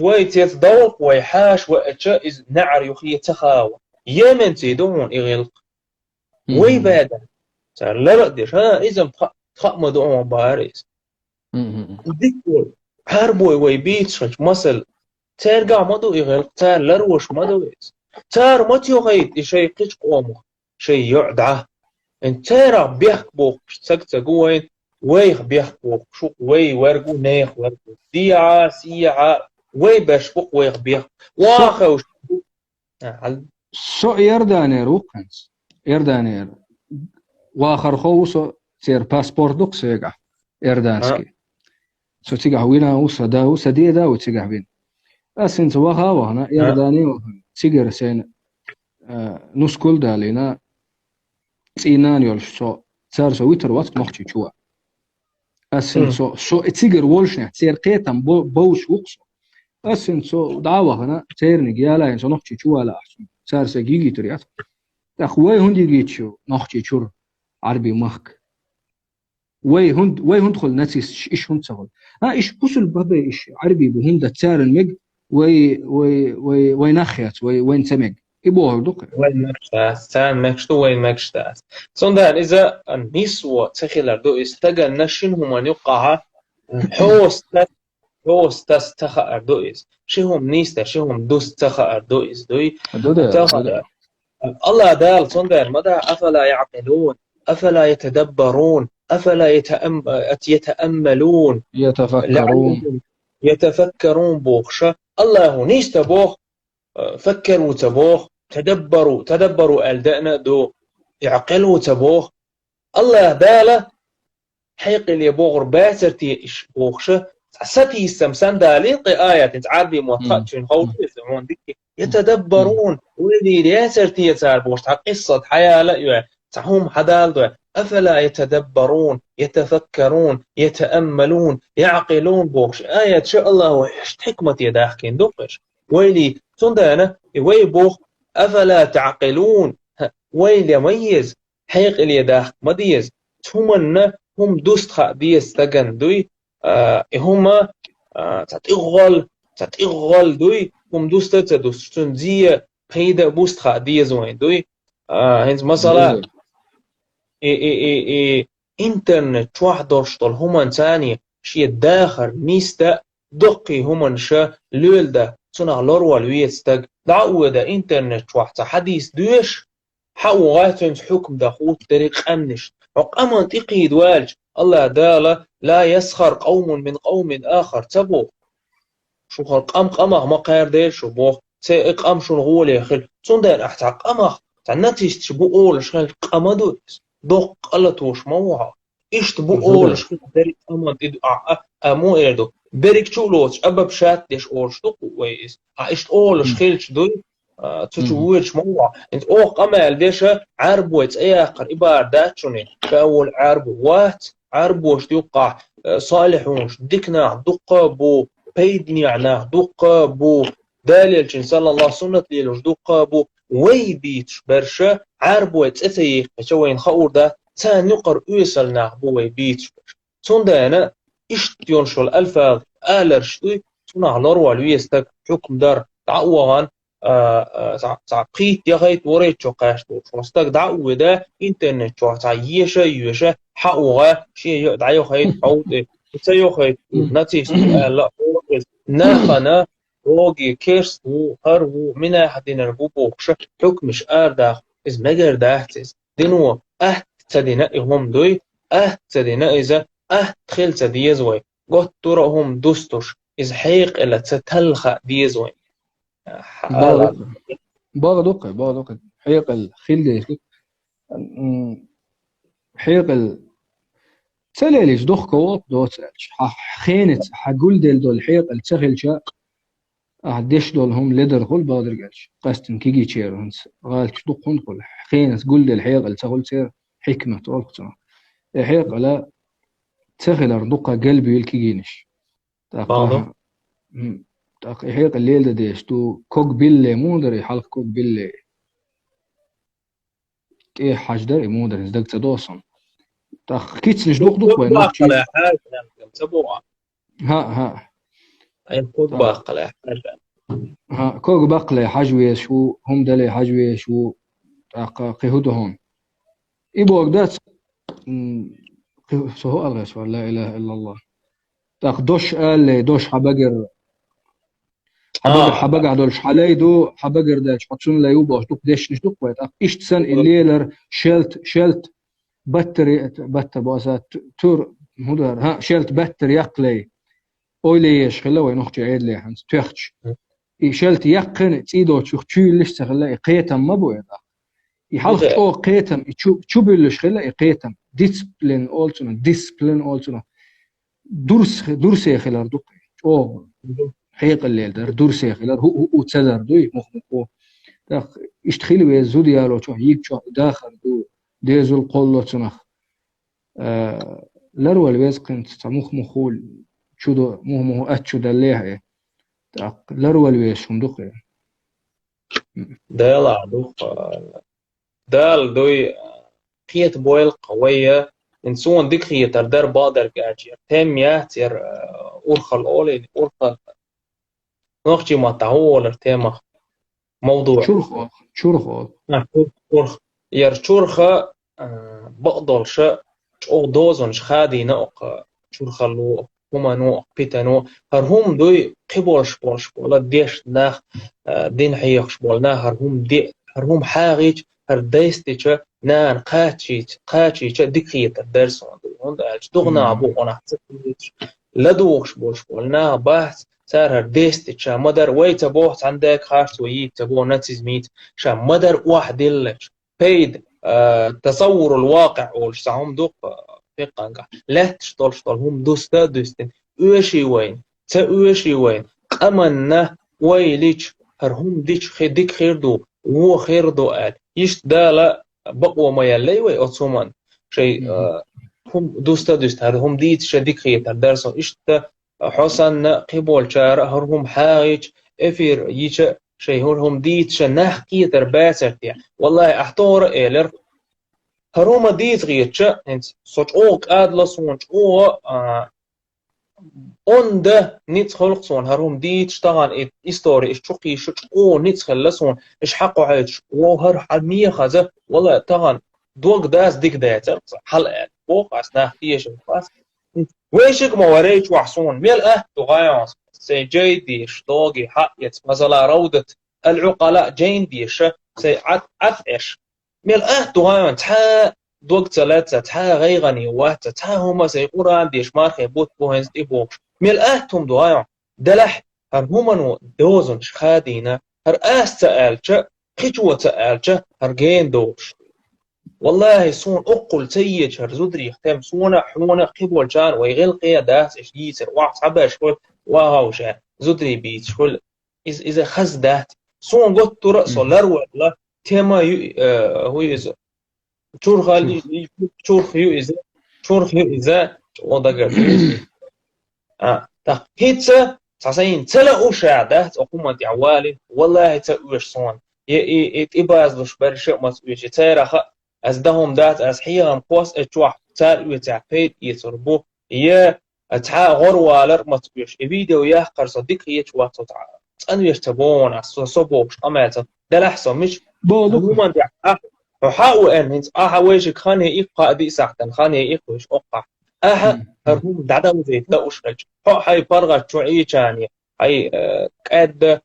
وي تيت دور ويحاش وأتشا إز نعر يخي تخاو يمن تيدون إغلق وي بادا صار لا ديش إذا تخم دوم باريس ديكول هربوي وي بيتش مسل ترجع مدو إغلق تار لروش مدو إز تار متيو غيت إشي قيش قومه شي يعدعه إن تارا بيحك بوك سكتة قوين ويخ بيحك بوك شو وي ورقو نيخ ورقو سيعة وي بشبوك ويخ بيحك واخوش سو يردانير وقنس يردانير واخر خوصو سير باسبور دوك سيقع يردانسكي سو تيقع وينا وصا داوسا دي داو تيقع بين أسنت وها وهنا يرداني وهن تيقر سين نص كل دالينا تينان يولش سو تار سو ويتر وات نوختي شوا أسنت سو تيقر وولشنا تير قيتم بوش وقصو أسنت سو دعوة هنا تيرني جيالا إنسو نوختي شوا لا أحسن تار سجيجي تريات أخوي هندي جيتشو نوختي شور عربي مخك وي هند خل نتيس إيش هند سهل إيش بوسل بابا إيش عربي بهند تار المج وي نخيات وين تمج يبوه دوك وين مكشتاس تان مكشتو وين مكشتاس صندان إذا النسوة تخيل دو استجا نشين هم يقع حوستاس تخا أردوئس شهم نيستا شهم دوس تخا أردوئس دوي الله دال صندان مدى أفلا يعقلون أفلا يتدبرون أفلا يتأملون يتفكرون بوخشة الله نيستا بوخ فكروا تبوخ تدبروا ألدأنا دو يعقلوا تبوخ الله دالة حيق اللي بوغر باترتي إش بوخشة ستي يستمسان دالين آيات انت عربي موطأ شون خوفي يسمعون ديك يتدبرون ولي لياترتي يتعال بوخش قصة حياة لا تعهم حدال دو أفلا يتدبرون يتفكرون يتأملون يعقلون بوخش آيات شاء الله وحشت حكمة يداخكين دوقش ويلي صندانا وي بوخ أفلا تعقلون ويلي يميز حيق اليداخ مديز هم دوست خا ديز تغن دوي هما تتغل دوي هم دوستن دي قيدة بوست خا ديز وين دوي هنز مثلا انترنت واحد دورشتل هما تاني شي داخر نيستا دقي هما شا لولدا صنع لوروا الويستق دعوة دا انترنت واحد حديث دوش حاو غاتن حكم دخوت طريق أمنش عقاما تقيد والج الله دالة لا يسخر قوم من قوم آخر تبو شو خلق قمغ ما قير دير شو بوخ سيق شو نغول يخل صندان احتى قمغ تعناتيش تبو أول شخل قمدو دوق قلتوش موعا إيش تبو أول شخل داري قمد إدو أمو إردو بريك تشولوش أبب شات ديش أولش دوق ويس إيش أولش خيلش دوي تشويرش موع انت قمال ديشا عربوت اياقر إبار داتشوني كأول عربوات عربوش يوقع صالحونش ديكنا دقة بو بيدني عنا دقة بو داليلش صلى الله سنة ليلوش دقة بو ويبيتش برشا عربو تأثيق شوين خور ده تان يقر يوصلنا بوي بيتش صندا أنا إشتيون شو الألفاظ آلرشتوي صنع لوروا الويستك حكم دار دعوان قيت يغيت وريت شو قاشتو شوستك دعوة ده إنترنت شو تعيشة يوشة حقوغا شيء دعيو خيط حوت تسيو خيط نتيستو لا ناخنا روجي كيرستو هرو منا حدينا بوبوكش حكمش آرداخ إز مجر داهتس دينو تدينا هم دوي تدينا إذا تخيل تديزوي قد تراهم دوستوش إز حيق إلا تتلخ ديزوي باغدوق حيق الخيل ديش حيق سلاليش دوخ كوات دوت خينت حقول دول حيق التغل شا ديش دول هم ليدر غول بادر قالش قاستن كيجي تشير هنس قالش دوق هون كل خينت قول دل حيق التغل سير حكمة تولقتنا حيق لا تغل أردوقة قلبي الكيجينش باغدو حيق الليل ده ديش تو كوك بيلي مودري حلق كوك بيلي إيه حاجدر مودري ازدق تدوسن كيتس نش دوق وين باقة لا حاجة سبوعة ها أي كوك باقة لا حاجة كوك بقلة حجوي شو هم دلي حجوي شو قيهود هون إبوك دات سهو ألغش ولا إله إلا الله دوش قال دوش حبقر دولش حالي دو حبقر داش حطشون لا يوباش دوك ديش نش دوك ويت إشت سن الليلر شلت بتر بواسات تور مدر شلت بتر يقلي أوليش خلوه نخجي عيد لي هنس تخش شلت يقن تيدو تشويلش تخلى قيتم ما بويدا يحلق او قيتم تشوبلش خلى قيتم ديسبلين اولتنا درس خلال دوق او حيق الليل در درس خلال هو تسدر دوي مخمقو اشتخيل ويزو ديالو شو يك شو داخل دو ديزو القولو تنخ لرول ويز كنت تمخ مخول شو دو مو اتشو دليه لرول ويش دوق دال دوق دال دوي قيت بويل قوية إنسون ديك هي تردر بادر قاجير تم ياتير أورخل أولي أورخل نخجي ما تعول تيمة موضوع شورخ ير شورخة بقدر شا أو دوزن شخادي نوق شورخلو هما نوق بيتانو هرهم دوي قبولش ولا ديش ناخ دين حيخش بولنا هرهم حاغيج هر ديستيچ نان قاچيچ ديكيت الدرسون هون دالش دغنا ابو انا لدوخش بولنا بحث صار هر ديستيچ مدر ويت بوحت عندك خاش ويك تبو نتيز ميت شا مدر واحد لك بيد تصور الواقع اولش ساهم دوق فقنقع لا تشطل هم دوستين اوشي وين امنا ويليش هرهم ديش خيدك خير دو هو خير دو قال يشت دالا بقوة ما يلي وي أتصومان شيء هم دوست هذا هم ديت شديك خيط الدرس إشت حسن قبول شار هرهم حاج إفير يش شيء هم ديت شنح كي ترباسر تيا والله أحتور إيلر هروما ديت غيتش إنت صوت أوك أدلا صونج أو ده نتخلق صون هروم ديت اشتغل إستوري إشتقي شش أو نتخلق صون إش حقه عايش وهر حمية خزة والله طبعا دوق داس ديك دايتر حلقة فوق أسناه تيش الفاس ويشك ما وريش وحصون ميل تغايص سي جاي ديش دوقي حق مثلا روضة العقلاء جين ديش سي عثش ميل تغايص تحا دوق ثلاثة تحا غيغني وات تحا هما سي قران ديش مارخي بوت بوهنز دي بوكش ميل توم دغايص دلح هر هما دوزن شخادينا هر سألش خجوة سألش هر جين دوش والله سون أقل سيج هر زدري يختم سونا حونا قبول جان ويغلقيا داس إش يسر واحد حبا شكل وهاوشا زدري بيت شكل إذا خز دات سون قد ترأس لروع لا تيما هو إذا شورخ يو إذا ودقر هيتسا ساسين تلا أوشا دات أقوم دعوالي والله تأوش سون يبازلوش برشة مسؤولية تيرخ از دهم دات از حيهم قوس اتوح تال وتعبيد يتربو يه اتحا غروالر مسؤوليش فيديو يحقر صديق يتوح تتع أنويش تبون صبوش قماته ده لحظة مش بولك عموما دي وحاول أن هنت ويش خانه إيقا دي ساعتن خانه إيقوش أوقع هرهم دعدا وزيت لا أشرج هاي برغة شوعي جاني هاي قد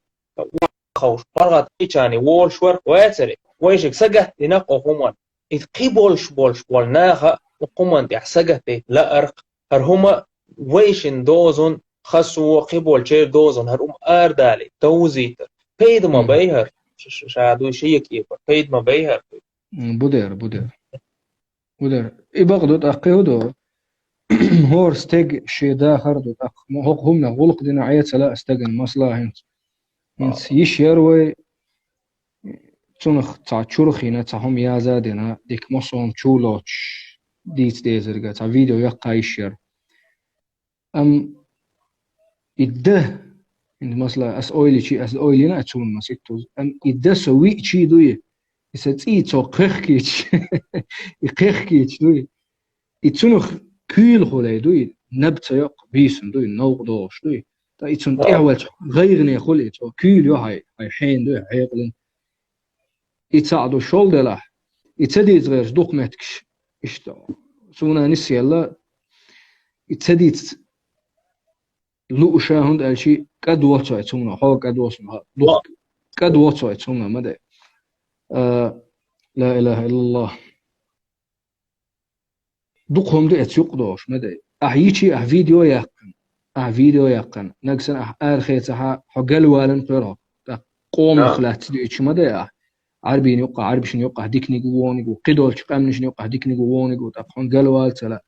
خوش برغة إيجاني وولشور ويتري ويشك سجه لنقو همان إذ قبولش بولش والناخا وقمان دي سجه لا أرق هرهما ويشن دوزون خسو قبول جير دوزون هرهم آردالي دوزيتر بيد ما بيهر شادو شيء كيبر بيد ما بيهر بودر إبغدو تأقيدو هور ستيج شي داخر دو تأق هم غلق دينا عيت لا استجن مصلحة هنت يشيروي تونخ تا تشورخينا تا هم يازادنا ديك مصون تشولوش ديت ديزرغا تا فيديو يقا يشير إده إن مثلا أس أويلي شيء أس أويلي نا تون مسيتوز إده سوي شيء دوي يستطيع قخكيش يقخكيش دوي يتونخ كيل خلي دوي نبت يق بيسن دوي نوق دوش دوي تا يتون إعوال غيرني خلي تو كيل يو هاي حين دوي عيقلن يتساعدو شول دلاح يتسدي غير دوقمتكش إشتو سونا نسي الله يتسدي لو شاهند الشيء قد وصل تسمنا هو قد وصل قد وصل تسمنا مدى لا إله إلا الله دقهم دي اتسوقدوش مدى أحييشي فيديو يقن نقصن آرخيتها حقل والن قيرها قوم خلات ديش مدى عربين يقع عربشن يقع ديك نيقوونيق وقدول شقامنشن يقع ديك نيقوونيق وتقحون قل والتلا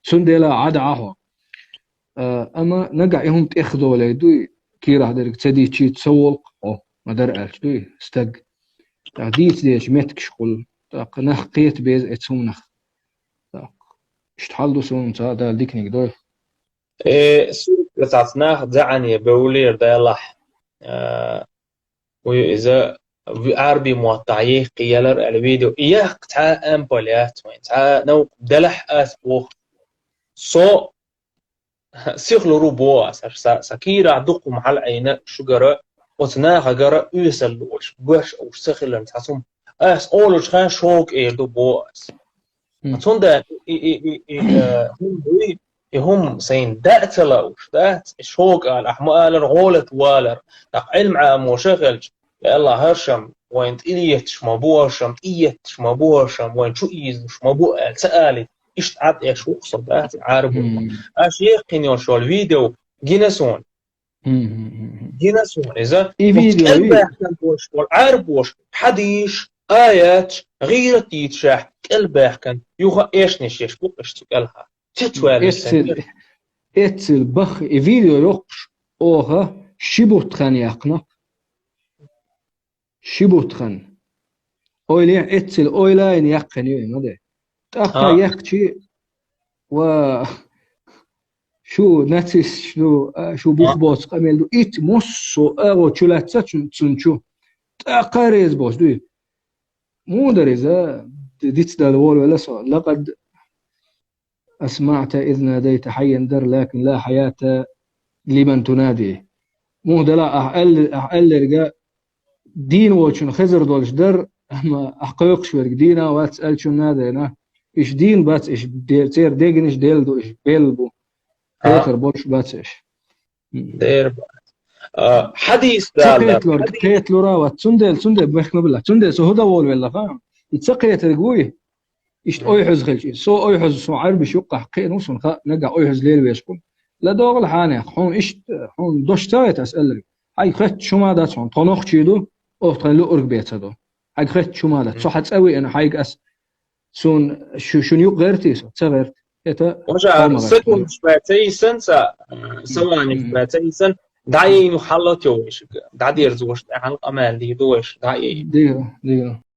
سندلا عدعه أما نقع يهم تأخذوا لي دوي كيرا هدرك تدي شيء تسوق ما درقلش دوي استق ديت ديش متك شغل تاق نخ قيت بيز اتسوم نخ تاق اشتحال دو سوم تا دا ديكنيك دوي سورة لتعطناه دعني بولير دا يلح وإذا عربي موطعيه قيالر الفيديو إياه قطعة أمبوليات وين تا نوق دلح أسبوخ صو سيخلو روبوا سكيرا دقو محل عينا شجرة وتناها جرا يسلوش باش أو سخلن تحسهم أولوش خان شوك دو بواس توندا هم سين دات لوش دات شوك الأحمال غولت والر علم عام وشغلش يلا هرشم وين إليتش ما بوشم إيتش ما بوشم وين شو إيزش ما بو سألت إيش عاد إيش وقصد عارف أش يقين شو الفيديو جينسون إذا فيديو وش عارف وش حديش آيات غير تيتشح قلبه كان يوها إيش نشيش بقش تقلها تتوالي اتل بخ فيديو يقش أوها شبوت خان يقنا شبوت خان أويلين اتل أويلاين يقني ماذا تأخا يحكي و شو ناتس شو بوخبوس قميل دو إيت موسو أغو تشولاتسا تسنشو تأقاريز بوش دوي مو دريزا ديتس دالوول ولا سو لقد أسمعت إذ ناديت حيا در لكن لا حياة لمن تنادي مو دلا أحقل رجاء دين وشن خزر دولش در أما أحقيقش ورق دينا واتسأل شو نادينا إيش دين باتس إيش تير ديجن إيش ديلدو إيش بيلبو تيتر بولش باتس إيش دير حديث دال كيتلو راوت سندل بخنا بالله سندل سو هدا وول ولا فاهم يتسقيت القوي إيش أوي حز خلش سو أوي حز سو عربي شقة حقين وصل خا نجا أوي حز ليل ويسكون لا دوغل حانة حون إيش حون دوش تايت أسأل هاي خت شو ما دات حون طنخ شيدو أو تخلو أرق بيت هذا هاي خت شو ما دات صح تسوي أنا هاي أس سون شو نيو غيرتي سو تغيرت إتا وجا سكون شباتي سنسا سواني شباتي سن دعي نحلت يوش دعي يرزوش عن الأمان دي دوش دعي ديرا